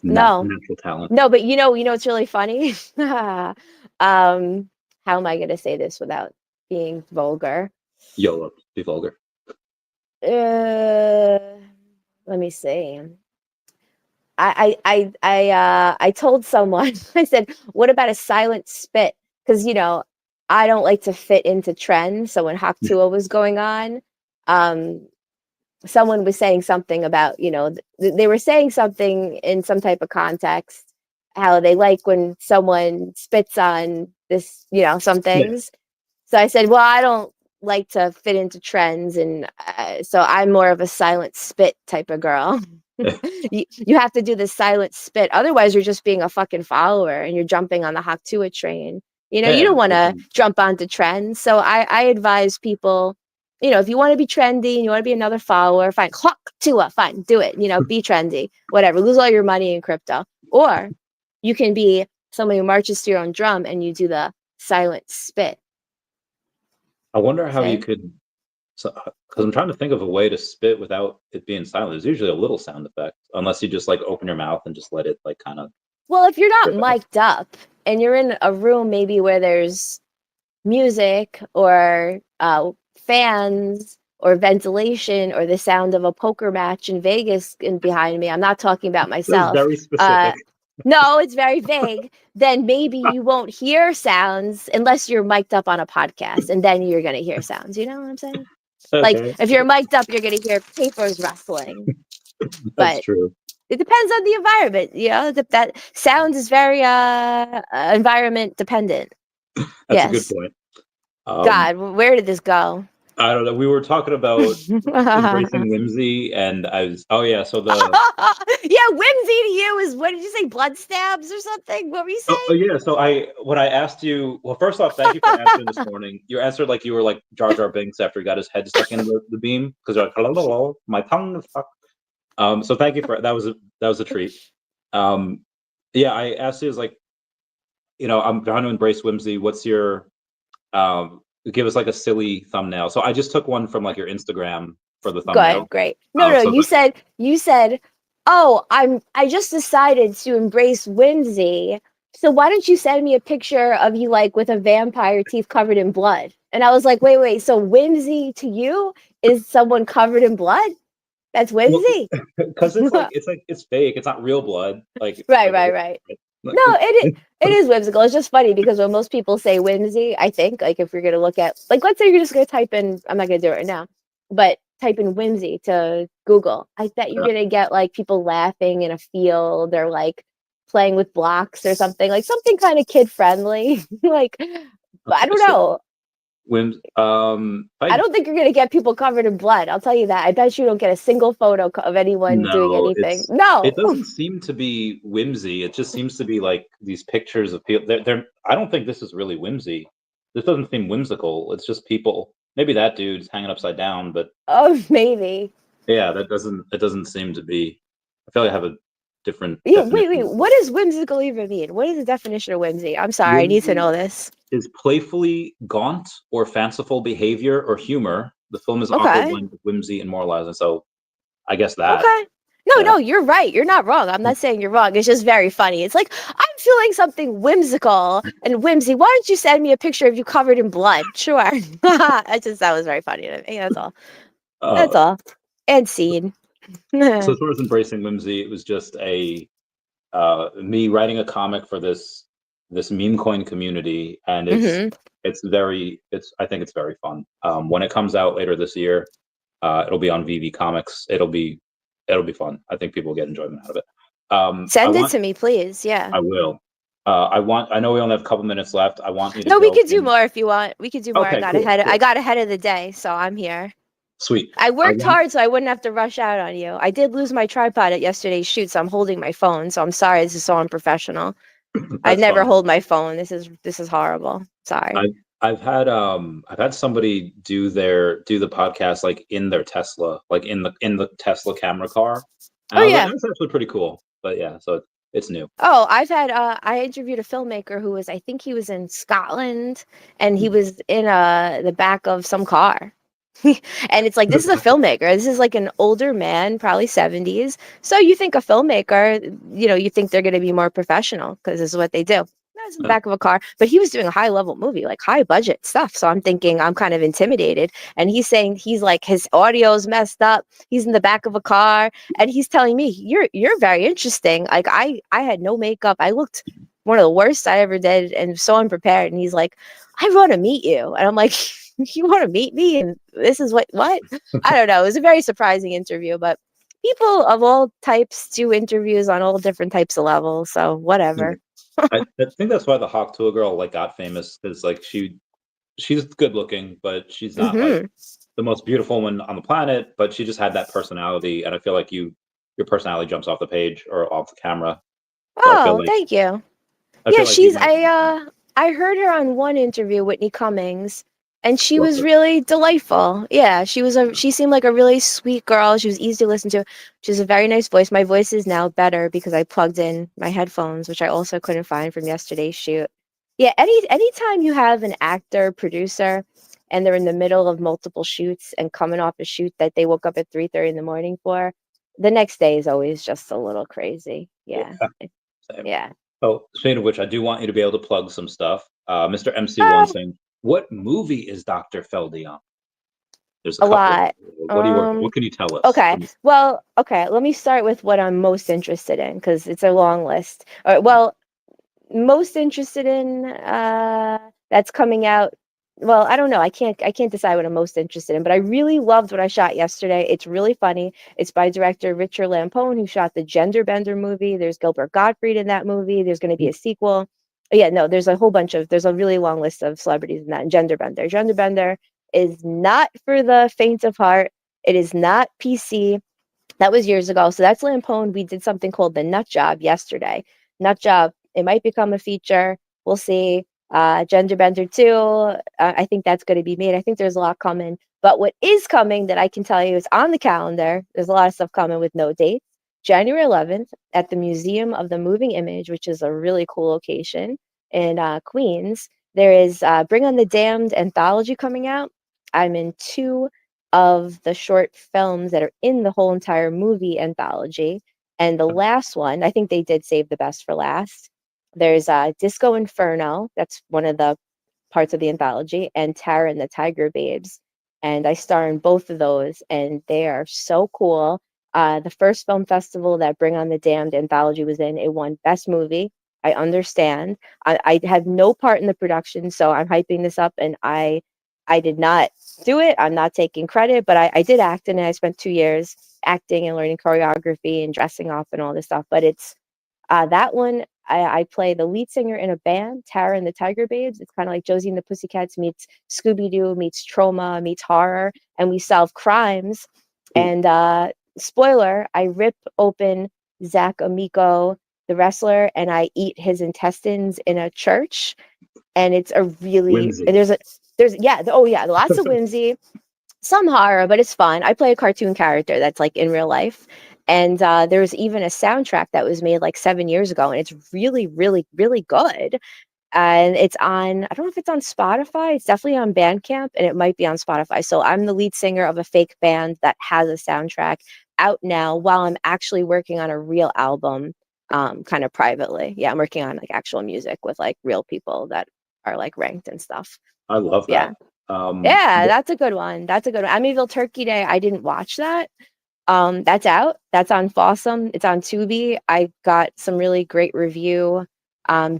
No. Natural talent. No, but it's really funny. How am I going to say this without being vulgar? YOLO. Be vulgar. Uh, Let me see. I told someone, I said, what about a silent spit? Because, I don't like to fit into trends. So when Haktua was going on, um, someone was saying something about, they were saying something in some type of context, how they like when someone spits on this, some Yeah. things. So I said, well, I don't like to fit into trends. And so I'm more of a silent spit type of girl. You have to do the silent spit. Otherwise, you're just being a fucking follower and you're jumping on the Haktua train. You Yeah. don't want to jump onto trends. So I advise people, if you want to be trendy and you want to be another follower, fine. Haktua, fine, do it. Be trendy, whatever. Lose all your money in crypto. Or you can be someone who marches to your own drum and you do the silent spit. I wonder how you See? could. So, because I'm trying to think of a way to spit without it being silent. There's usually a little sound effect, unless you just like open your mouth and just let it like kind of Well, if you're not drip out. mic'd up and you're in a room maybe where there's music or fans or ventilation or the sound of a poker match in Vegas in behind me, I'm not talking about That's myself. very specific. No, it's very vague. Then maybe you won't hear sounds unless you're mic'd up on a podcast, and then you're gonna hear sounds. You know what I'm saying? Like Okay, if you're mic'd up, you're gonna hear papers rustling. that's But true. it depends on the environment. You know, that sound is very environment dependent. That's a good Yes. point. God, where did this go? I don't know. We were talking about embracing whimsy, and oh yeah, so the Yeah, whimsy to you is, what did you say, blood stabs or something? What were you oh saying? yeah, so when I asked you, well, first off, thank you for answering this morning. You answered like you were like Jar Jar Binks after he got his head stuck in the beam because you're like, hello, my tongue is stuck. So thank you for that was a treat. Um, yeah, I asked you, is like, I'm trying to embrace whimsy. What's your give us like a silly thumbnail? So I just took one from like your Instagram for the Good, thumbnail. great. No, So you said, oh, I just decided to embrace whimsy. So why don't you send me a picture of you like with a vampire teeth covered in blood? And I was like, wait, so whimsy to you is someone covered in blood? That's whimsy. because it's fake. It's not real blood. Right. Like, No, it is whimsical. It's just funny because when most people say whimsy, I think like if you're gonna look at, like, let's say you're just gonna type in, I'm not gonna do it right now, but type in whimsy to Google. I bet you're gonna get like people laughing in a field or like playing with blocks or something, like something kind of kid friendly. Like, but I okay, don't so know. whims. I don't think you're gonna get people covered in blood. I'll tell you that. I bet you don't get a single photo of anyone doing No, anything. No. it doesn't seem to be whimsy. It just seems to be like these pictures of people. I don't think this is really whimsy. This doesn't seem whimsical. It's just people. Maybe that dude's hanging upside down, but Oh, maybe. yeah, it doesn't seem to be. I feel like I have a different Yeah, wait. definition. What does whimsical even mean? What is the definition of whimsy? I'm sorry, I need to Whimsy know this. is playfully gaunt or fanciful behavior or humor. The film is an awkward Okay. blend of whimsy and moralizing. So I guess that. Okay. No, Yeah. no, you're right. You're not wrong. I'm not saying you're wrong. It's just very funny. It's like, I'm feeling something whimsical and whimsy. Why don't you send me a picture of you covered in blood? Sure. That was very funny to me. That's all. That's Uh, all. And scene. so Mm-hmm. as far as embracing whimsy, it was just me writing a comic for this meme coin community, and it's I think it's very fun. When it comes out later this year, it'll be on VV Comics. It'll be fun. I think people will get enjoyment out of it. Send it to me, please. Yeah. I will. I know we only have a couple minutes left. I want you to No, we go could do in. more if you want. We could do more. Okay, cool, I cool, got ahead of the day, so I'm here. sweet. I I worked want. hard so I wouldn't have to rush out on you. I did lose my tripod at yesterday's shoot, so I'm holding my phone. So I'm sorry, this is so unprofessional. I That's never fine. hold my phone. This is horrible. Sorry. I've I've had somebody do the podcast like in their Tesla, like in the Tesla camera car, and Oh I was like, yeah. that's actually pretty cool. But yeah, so it's new. Oh, I interviewed a filmmaker who was, I think he was in Scotland, and he Hmm. was in the back of some car. And it's like, this is a filmmaker. This is like an older man, probably 70s. So you think a filmmaker, you think they're going to be more professional because this is what they do. That's in the back of a car, but he was doing a high level movie, like high budget stuff. So I'm thinking I'm kind of intimidated. And he's saying he's like, his audio's messed up. He's in the back of a car, and he's telling me, you're very interesting. Like I had no makeup. I looked one of the worst I ever did and so unprepared. And he's like, I want to meet you. And I'm like, you want to meet me? And this is what? I don't know. It was a very surprising interview, but people of all types do interviews on all different types of levels. So Yeah. whatever. I think that's why the Hawk Tuah girl like got famous, because like she's good looking, but she's not like Hmm. the most beautiful woman on the planet. But she just had that personality, and I feel like your personality jumps off the page or off the camera. So Oh, thank you. I Yeah, feel like you she's might be the same. I heard her on one interview, Whitney Cummings, and she Love was her. really delightful. Yeah, she seemed like a really sweet girl. She was easy to listen to. She has a very nice voice. My voice is now better because I plugged in my headphones, which I also couldn't find from yesterday's shoot. Yeah, anytime you have an actor, producer and they're in the middle of multiple shoots and coming off a shoot that they woke up at 3:30 in the morning for, the next day is always just a little crazy. Yeah. Yeah, same. Yeah. Oh, speaking of which, I do want you to be able to plug some stuff. Mr. MC1 Ah, saying, "What movie is Dr. Feldy on?" There's a a couple. lot. What do you work? What can you tell us? Okay. Well, okay, let me start with what I'm most interested in because it's a long list. All right, well, most interested in that's coming out. Well, I don't know. I can't decide what I'm most interested in, but I really loved what I shot yesterday. It's really funny. It's by director Richard Lampone, who shot the Gender Bender movie. There's Gilbert Gottfried in that movie. There's going to be a sequel. Yeah, no, there's a really long list of celebrities in that. And Gender Bender. Gender Bender is not for the faint of heart. It is not PC. That was years ago. So that's Lampone. We did something called the Nut Job yesterday. Nut Job, it might become a feature. We'll see. Gender Bender 2, I think that's going to be made. I think there's a lot coming. But what is coming that I can tell you is on the calendar. There's a lot of stuff coming with no dates. January 11th at the Museum of the Moving Image, which is a really cool location in Queens. There is Bring on the Damned anthology coming out. I'm in 2 of the short films that are in the whole entire movie anthology. And the last one, I think they did save the best for last. There's Disco Inferno. That's one of the parts of the anthology, and Tara and the Tiger Babes. And I star in both of those, and they are so cool. The first film festival that Bring on the Damned anthology was in, it won Best Movie. I understand. I had no part in the production, so I'm hyping this up, and I did not do it. I'm not taking credit, but I did act in it. I spent 2 years acting and learning choreography and dressing up and all this stuff. But it's that one. I play the lead singer in a band, Tara and the Tiger Babes. It's kind of like Josie and the Pussycats meets Scooby Doo meets trauma meets horror, and we solve crimes. And spoiler, I rip open Zach Amico, the wrestler, and I eat his intestines in a church. And it's a really Whimsy. and there's oh yeah, lots of whimsy, some horror, but it's fun. I play a cartoon character that's like in real life. And there's even a soundtrack that was made like 7 years ago, and it's really, really, really good. And it's on, I don't know if it's on Spotify. It's definitely on Bandcamp, and it might be on Spotify. So I'm the lead singer of a fake band that has a soundtrack out now while I'm actually working on a real album, kind of privately. Yeah, I'm working on like actual music with like real people that are like ranked and stuff. I love Yeah. that. Yeah, that's a good one. That's a good one. Amityville Turkey Day, I didn't watch that. That's out. That's on Fossum. It's on Tubi. I got some really great review.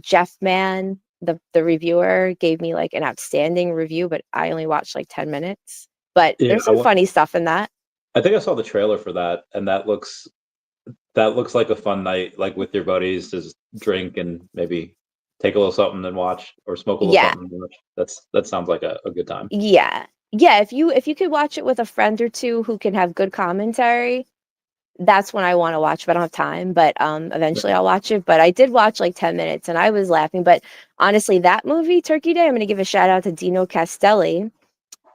Jeff Mann, the reviewer, gave me like an outstanding review, but I only watched like 10 minutes. But Yeah, there's some funny stuff in that. I think I saw the trailer for that, and that looks like a fun night, like with your buddies, to just drink and maybe take a little something and watch, or smoke a little Yeah. something and watch. That sounds like a good time. Yeah. Yeah, if you could watch it with a friend or two who can have good commentary, that's when I want to watch, but I don't have time. But eventually I'll watch it. But I did watch like 10 minutes and I was laughing. But honestly, that movie, Turkey Day, I'm going to give a shout out to Dino Castelli.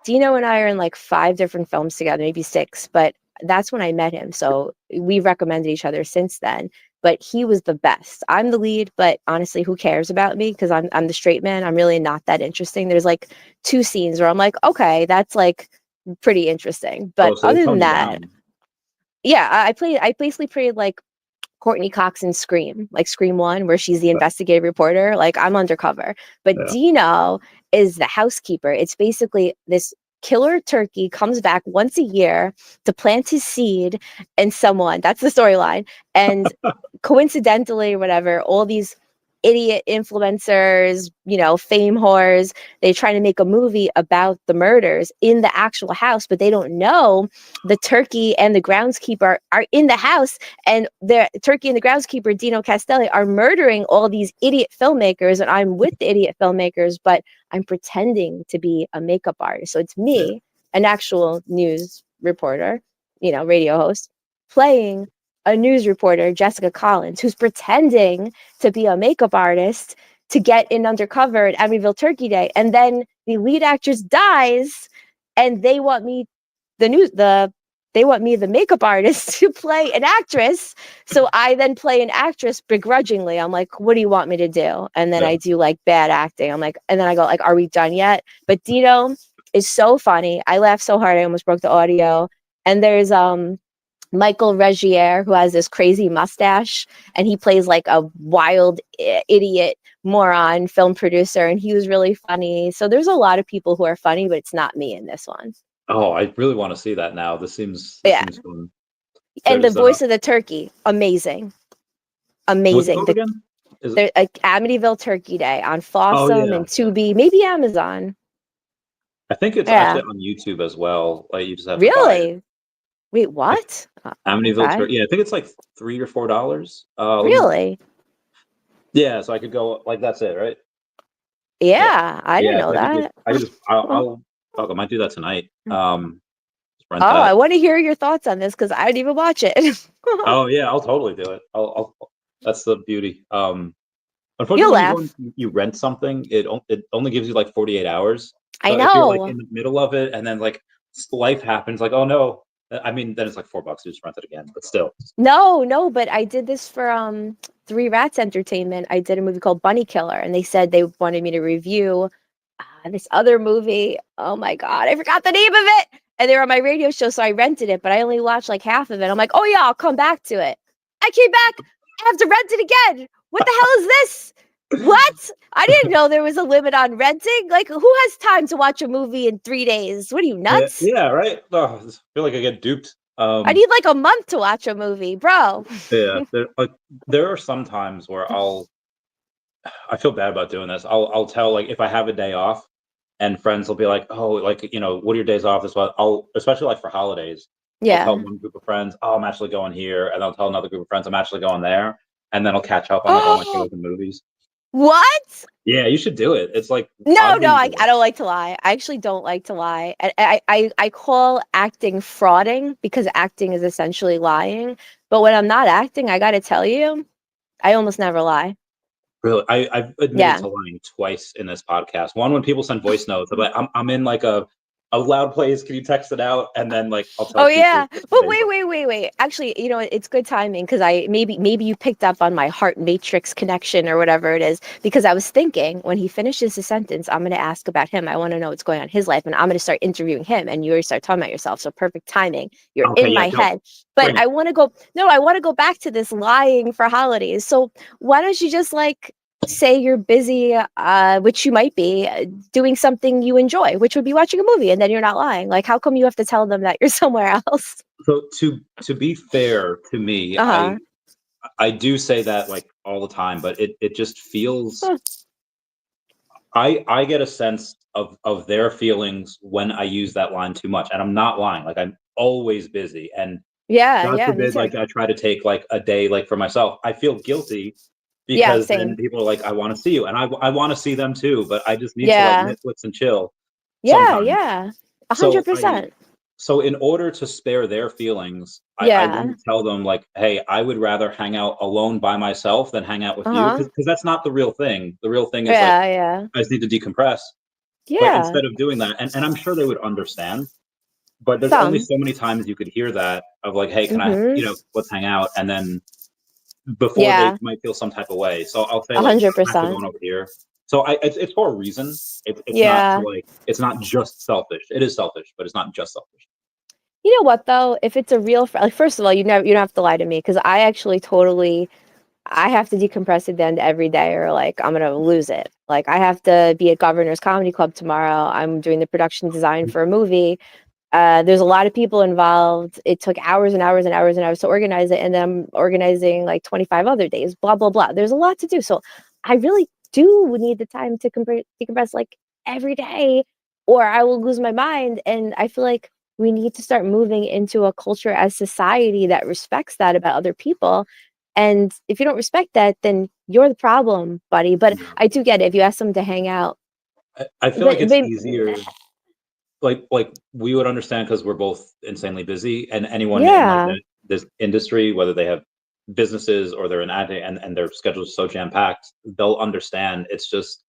Dino and I are in like 5 different films together, maybe 6, but that's when I met him. So we've recommended each other since then. But he was the best. I'm the lead, but honestly, who cares about me? Because I'm the straight man. I'm really not that interesting. There's like 2 scenes where I'm like, okay, that's like pretty interesting. Oh, But so they other than toned you that, down. yeah, I basically played like Courtney Cox in Scream, like Scream 1, where she's the investigative reporter. Like I'm undercover. But Yeah. Dino is the housekeeper. It's basically this killer turkey comes back once a year to plant his seed in someone. That's the storyline. And coincidentally, or whatever, all these idiot influencers, fame whores, they're trying to make a movie about the murders in the actual house, but they don't know the turkey and the groundskeeper are in the house, and the turkey and the groundskeeper, Dino Castelli, are murdering all these idiot filmmakers, and I'm with the idiot filmmakers, but I'm pretending to be a makeup artist. So it's me, an actual news reporter, radio host, playing a news reporter, Jessica Collins, who's pretending to be a makeup artist to get in undercover at Amityville Turkey Day. And then the lead actress dies, and they want me, the makeup artist, to play an actress. So I then play an actress begrudgingly. I'm like, what do you want me to do? And then Yeah. I do like bad acting. I'm like, and then I go like, are we done yet? But Dino, is so funny. I laughed so hard I almost broke the audio. And there's Michael Regier, who has this crazy mustache, and he plays like a wild idiot moron film producer, and he was really funny. So there's a lot of people who are funny, but it's not me in this one. Oh, I really want to see that now. This seems fun. And the voice of the turkey, amazing. What's it Amazing. called again? There's Amityville Turkey Day on Oh, Fossum yeah. and Tubi, maybe Amazon. I think it's actually on YouTube as well. Like you just have to buy it. Really? Wait, what? Amityville Okay. Turkey. Yeah, I think it's like $3 or $4. Really? Yeah, so I could go like that's it, right? Yeah, I didn't know that. I might do that tonight. Rent that. I want to hear your thoughts on this because I didn't even watch it. Oh yeah, I'll totally do it. I'll that's the beauty. You'll Unfortunately, laugh. when you rent something, it only gives you like 48 hours. So I know. if you're like in the middle of it and then like life happens, like oh no, I mean then it's like $4 to just rent it again. But still. No, but I did this for Three Rats Entertainment. I did a movie called Bunny Killer, and they said they wanted me to review this other movie. Oh my god, I forgot the name of it. And they were on my radio show, so I rented it, but I only watched like half of it. I'm like, oh yeah, I'll come back to it. I came back, I have to rent it again. What the hell is this? What? I didn't know there was a limit on renting. Like, who has time to watch a movie in 3 days? What are you, nuts? Yeah, right. Oh, I feel like I get duped. I need like a month to watch a movie, bro. Yeah, there are some times where I feel bad about doing this. I'll tell like if I have a day off, and friends will be like, oh, like what are your days off? This one, I'll especially like for holidays. Yeah. I'll tell one group of friends, oh, I'm actually going here, and I'll tell another group of friends, I'm actually going there, and then I'll catch up on like all my shows and movies. What? Yeah, you should do it. It's like no, I don't like to lie. I actually don't like to lie. I call acting frauding because acting is essentially lying. But when I'm not acting, I got to tell you, I almost never lie. Really, I've admitted to lying twice in this podcast. One, when people send voice notes, I'm like, I'm in like a loud place. Can you text it out? And then like I'll tell. Oh yeah, but wait. Actually, it's good timing because maybe you picked up on my heart matrix connection or whatever it is, because I was thinking when he finishes his sentence, I'm going to ask about him. I want to know what's going on in his life, and I'm going to start interviewing him, and you already start talking about yourself. So perfect timing. You're in my head. But I want to go. No, I want to go back to this lying for holidays. So why don't you just like say you're busy, which you might be, doing something you enjoy, which would be watching a movie, and then you're not lying. Like, how come you have to tell them that you're somewhere else? So to be fair to me, I do say that like all the time, but it just feels I get a sense of their feelings when I use that line too much, and I'm not lying. Like I'm always busy, and God forbid, like I try to take like a day like for myself. I feel guilty. Because then people are like, I want to see you, and I want to see them too, but I just need to like Netflix and chill. Yeah, 100%. So in order to spare their feelings, I wouldn't tell them like, hey, I would rather hang out alone by myself than hang out with you, because that's not the real thing. The real thing is I just need to decompress. But instead of doing that, and I'm sure they would understand, but there's only so many times you could hear that of like, hey, can I, let's hang out, and then before they might feel some type of way. So I'll say like 100%. Going over here. So it's for a reason. It's not like it's not just selfish. It is selfish, but it's not just selfish. You know what though? If it's a real like, first of all, you don't have to lie to me, because I actually I have to decompress at the end every day, or like I'm gonna lose it. Like I have to be at Governor's Comedy Club tomorrow. I'm doing the production design for a movie. There's a lot of people involved. It took hours and hours and hours and hours to organize it, and then I'm organizing like 25 other days, blah, blah, blah. There's a lot to do. So I really do need the time to decompress like every day, or I will lose my mind. And I feel like we need to start moving into a culture as society that respects that about other people. And if you don't respect that, then you're the problem, buddy. But I do get it. If you ask them to hang out, I feel like it's easier. Like we would understand because we're both insanely busy, and anyone in like this industry, whether they have businesses or they're in acting and their schedule is so jam-packed, they'll understand. It's just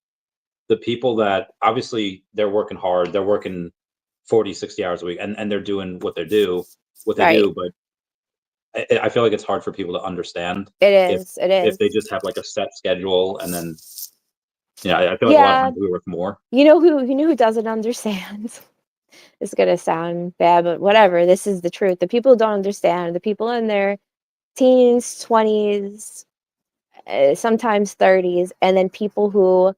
the people that obviously they're working hard, they're working 40, 60 hours a week, and they're doing what they do, but I feel like it's hard for people to understand. It is. If they just have like a set schedule, and then I feel like a lot of times we work more. You know who doesn't understand? It's gonna sound bad, but whatever. This is the truth. The people who don't understand, the people in their teens, 20s, sometimes 30s, and then people who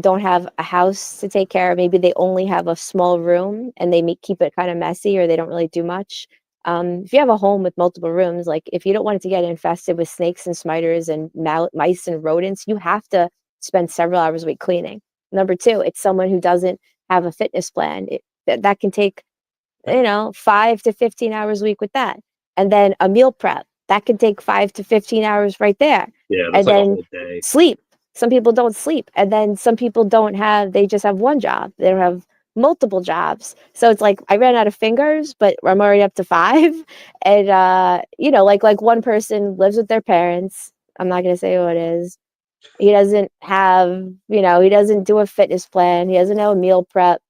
don't have a house to take care of. Maybe they only have a small room and they keep it kind of messy, or they don't really do much. If you have a home with multiple rooms, like if you don't want it to get infested with snakes and spiders and mice and rodents, you have to spend several hours a week cleaning. Number two, it's someone who doesn't have a fitness plan. That can take, 5 to 15 hours a week with that. And then a meal prep, that can take 5 to 15 hours right there. Yeah, that's And like a then whole day. sleep. Some people don't sleep. And then some people they just have one job. They don't have multiple jobs. So it's like I ran out of fingers, but I'm already up to five. And like one person lives with their parents. I'm not gonna say who it is. He doesn't have, he doesn't do a fitness plan. He doesn't have a meal prep.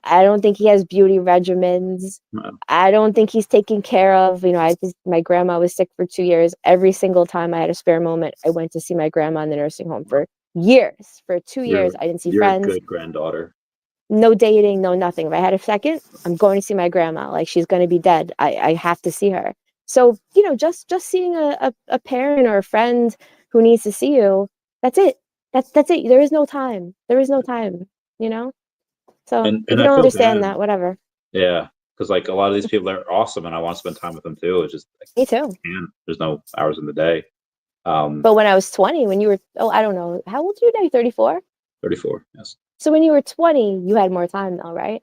I don't think he has beauty regimens. No. I don't think he's taken care of, my grandma was sick for 2 years. Every single time I had a spare moment, I went to see my grandma in the nursing home for years. For 2 years, I didn't see You're a friends, good granddaughter. no dating, no nothing. If I had a second, I'm going to see my grandma. Like she's going to be dead. I have to see her. So, just seeing a parent or a friend who needs to see you, that's it. That's it. There is no time. There is no time, you know? So if And you I don't feel understand bad. that, whatever. Yeah, because like a lot of these people are awesome, and I want to spend time with them too. It's just Me too. I can't. There's no hours in the day. But when I was 20, when you were, I don't know, how old are you now? 34? 34. Yes. So when you were 20, you had more time though, right?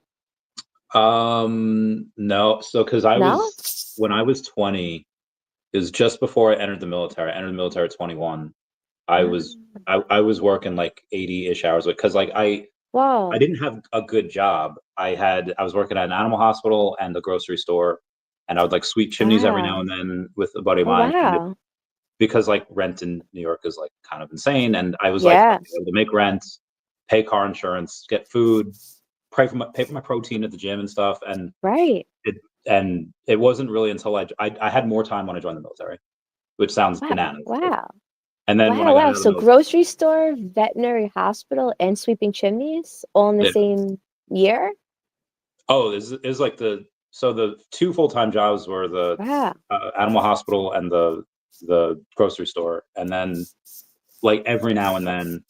No. So because No? when I was 20, it was just before I entered the military. I entered the military at 21. I Ah, was I was working like 80-ish hours because like I whoa. didn't have a good job. I was working at an animal hospital and a grocery store, and I would like sweep chimneys every now Wow. and then with a buddy of Oh, mine. And wow. because like rent in New York is like kind of insane, and I was like, Yeah, okay, to make rent, pay car insurance, get food, pay for my protein at the gym and stuff, right. it it wasn't really until I had more time when I joined the military, which sounds Wow. bananas. Wow. And then when I Wow. got Wow. out of the So military, grocery store, veterinary hospital, and sweeping chimneys all in the yeah. same year? Oh, is like the two full time jobs were the Wow. animal hospital and the grocery store, and then like every now and then,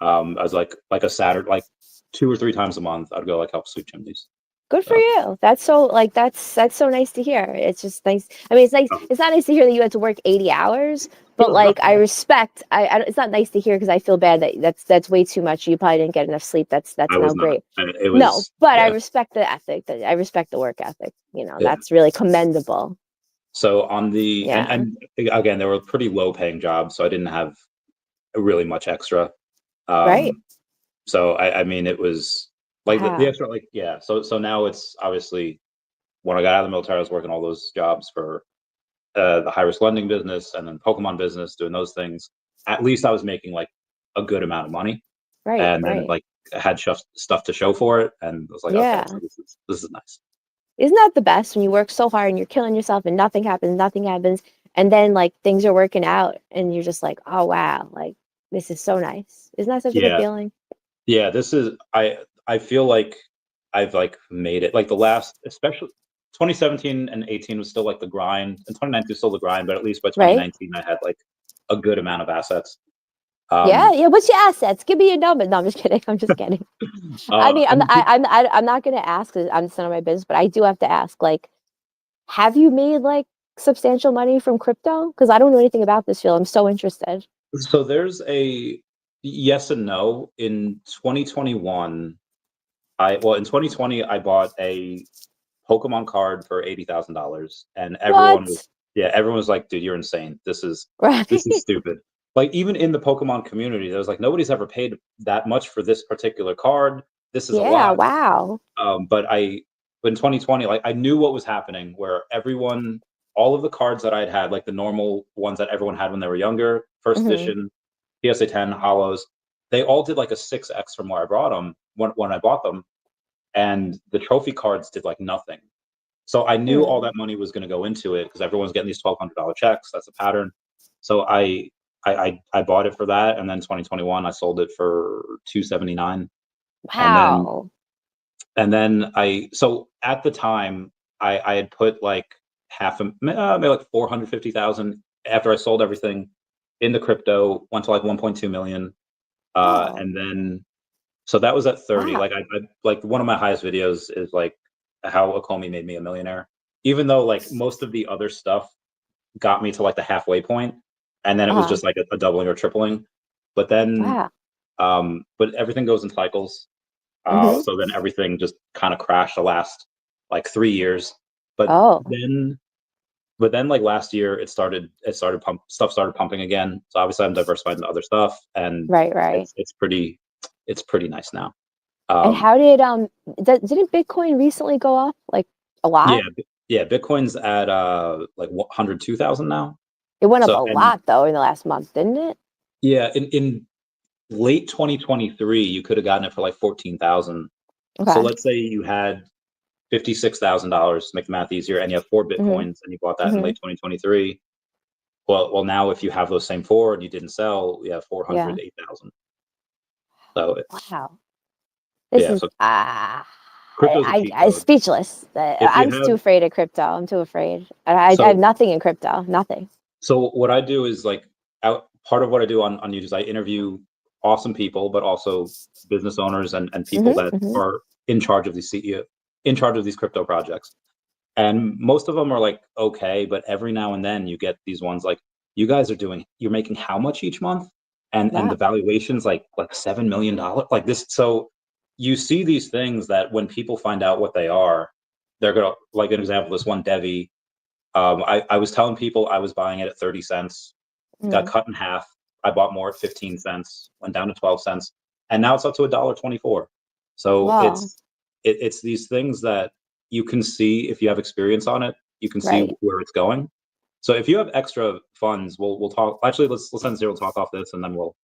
I was like a Saturday, like 2 or 3 times a month, I'd go like help sweep chimneys. Good for So you. That's so like that's so nice to hear. It's just nice. I mean, it's nice. um, It's not nice to hear that you had to work 80 hours, but no, it's like I nothing. respect. It's not nice to hear because I feel bad that that's way too much. You probably didn't get enough sleep. That's I was now not. great. It No, was but I yeah, respect the ethic. That I respect the work ethic. yeah. That's really commendable. So on the Yeah. and again, they were pretty low paying jobs, so I didn't have really much extra. Right. Um, so I mean, it was like the Wow. extra, like yeah. So now it's obviously when I got out of the military, I was working all those jobs for the high risk lending business and then Pokemon business, doing those things. At least I was making like a good amount of money, Right. and then Right. like I had stuff to show for it, and I was like, okay, Yeah. so this is nice. Isn't that the best when you work so hard and you're killing yourself and nothing happens, and then like things are working out and you're just like, oh wow, like this is so nice. Isn't that such a good Yeah, feeling? yeah. This is I feel like I've like made it. Like the last, especially 2017 and 18 was still like the grind, and 2019 was still the grind. But at least by Right? 2019, I had like a good amount of assets. Yeah, Um, yeah. What's your assets? Give me your number. No, I'm just kidding. I'm just kidding. I mean, and I'm not gonna ask because I'm it's none of my business, but I do have to ask. Like, have you made like substantial money from crypto? Because I don't know anything about this field. I'm so interested. so there's a yes and no. In 2021, in 2020 I bought a Pokemon card for $80,000, and What? everyone was like, "Dude, you're insane. Right? This is stupid." Like even in the Pokemon community, there was like nobody's ever paid that much for this particular card. This is a Yeah. lot. Wow. But in 2020, like I knew what was happening, where all of the cards that I'd had, like the normal ones that everyone had when they were younger, first Hmm. edition, PSA 10, Hollows, they all did like a 6x from where I brought them when I bought them, and the trophy cards did like nothing. So I knew all Hmm. that money was going to go into it because everyone's getting these $1,200 checks. That's a pattern. So I bought it for that, and then 2021 I sold it for 279, and then Wow. And then so at the time, I had put like maybe like 450,000 after I sold everything into crypto, went to like 1.2 million. Oh, And then, so that was at 30. wow. Like I like one of my highest videos is like how Ecomi made me a millionaire, even though like most of the other stuff got me to like the halfway point, and then it was Uh-huh. just like a doubling or tripling. But then, Wow. but everything goes in cycles. Mm-hmm. So then everything just kind of crashed the last like 3 years. But Oh, then, like last year, stuff started pumping again. So obviously I'm diversified into other stuff, and right, right. it's pretty nice now. And Um, how did didn't Bitcoin recently go up like a yeah, lot? yeah, Bitcoin's at like 102,000 now. It went up a So and lot though in the last month, didn't it? yeah, in late 2023, you could have gotten it for like 14,000. So Okay. let's say you had $56,000 to make the math easier, and you have four Mm-hmm. Bitcoins, and you bought that in Mm-hmm. late 2023. Well, now if you have those same four and you didn't sell, you have Yeah. 408,000. So Wow. This yeah, is so crypto's a cheat I code. speechless. If you I'm too have afraid of crypto. I'm too afraid. I have so nothing in crypto. Nothing. so what I do is like part of what I do on YouTube is I interview awesome people, but also business owners and people Mm-hmm. that Mm-hmm. are in charge of these CEO, in charge of these crypto projects. And most of them are like okay, but every now and then you get these ones like you guys you're making how much each month, and the Wow. valuation's like $7 million, like this. So you see these things that when people find out what they are, they're gonna, like an example, this one Devi. I was telling people I was buying it at 30 cents, got Mm. cut in half. I bought more at 15 cents, went down to 12 cents, and now it's up to $1.24. So Wow. it's these things that you can see if you have experience on it, you can see Right. where it's going. So if you have extra funds, we'll talk. Actually, let's end zero. We'll talk off this, and then we'll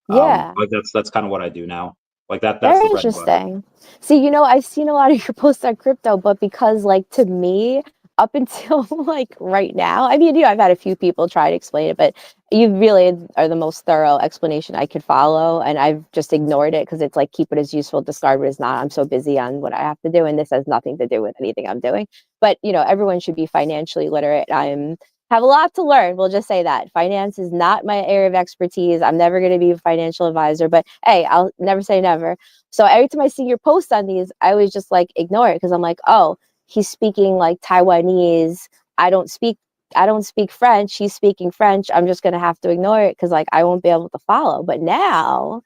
Yeah. like that's kind of what I do now. Like that's Very the bread and butter. interesting. See, I've seen a lot of your posts on crypto, but because, like, to me, up until like right now, I mean, I've had a few people try to explain it, but you really are the most thorough explanation I could follow. And I've just ignored it because it's like, keep it as useful, discard what is not. I'm so busy on what I have to do. And this has nothing to do with anything I'm doing. But, everyone should be financially literate. Have a lot to learn. We'll just say that finance is not my area of expertise. I'm never going to be a financial advisor, but hey, I'll never say never. So every time I see your post on these, I always just like ignore it because I'm like, oh, he's speaking like Taiwanese. I don't speak I don't speak French. He's speaking French. I'm just gonna have to ignore it because like I won't be able to follow. But now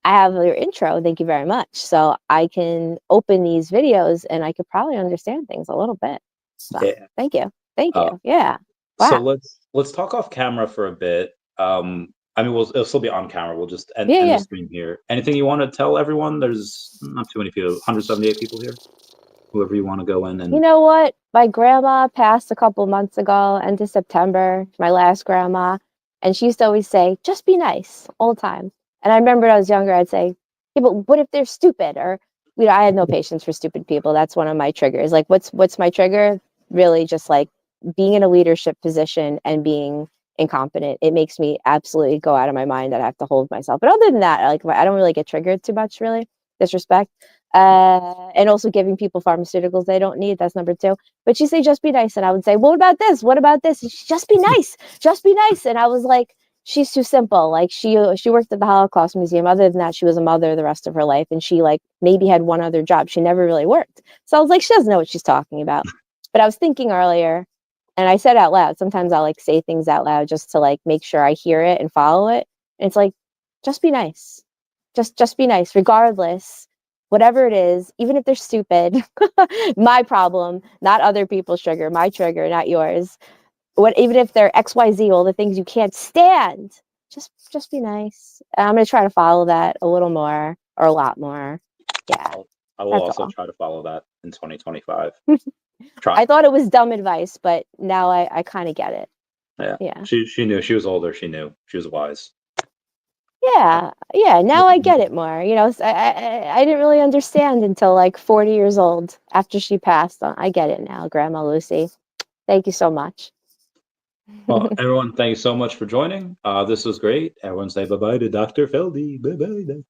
I have your intro. Thank you very much. So I can open these videos and I could probably understand things a little bit. So Yeah. thank you. Thank Uh, you. Yeah. so Wow. let's talk off camera for a bit. I mean, it'll still be on camera. We'll just end, Yeah, end the yeah. stream here. Anything you want to tell everyone? There's not too many people. 178 people here. Whoever you want to go in You and know what? My grandma passed a couple months ago, end of September, my last grandma. And she used to always say, just be nice all the time. And I remember when I was younger, I'd say, yeah, but what if they're stupid? Or, I had no patience for stupid people. That's one of my triggers. Like, what's my trigger? Really just like being in a leadership position and being incompetent. It makes me absolutely go out of my mind that I have to hold myself. But other than that, like, I don't really get triggered too much, really. Disrespect. And also giving people pharmaceuticals they don't need. That's number two. But she'd say, just be nice. And I would say, well, what about this? What about this? And just be nice. Just be nice. And I was like, she's too simple. Like she worked at the Holocaust Museum. Other than that, she was a mother the rest of her life. And she like maybe had one other job. She never really worked. So I was like, she doesn't know what she's talking about. But I was thinking earlier, and I said out loud, sometimes I'll like say things out loud just to like make sure I hear it and follow it. And it's like, just be nice. Just be nice, regardless whatever it is, even if they're stupid. My problem, not other people's trigger, my trigger, not yours. What Even if they're XYZ, all the things you can't stand, just be nice. I'm gonna try to follow that a little more or a lot more. Yeah, I will that's also all. try to follow that in 2025. Try. I thought it was dumb advice, but now I kind of get it. Yeah. Yeah. She knew. She was older. She knew. She was wise. Yeah, yeah. Now I get it more. I didn't really understand until like 40 years old after she passed. I get it now, Grandma Lucy. Thank you so much. Well, everyone, thank you so much for joining. This was great. Everyone say bye bye to Dr. Feldy. Bye bye.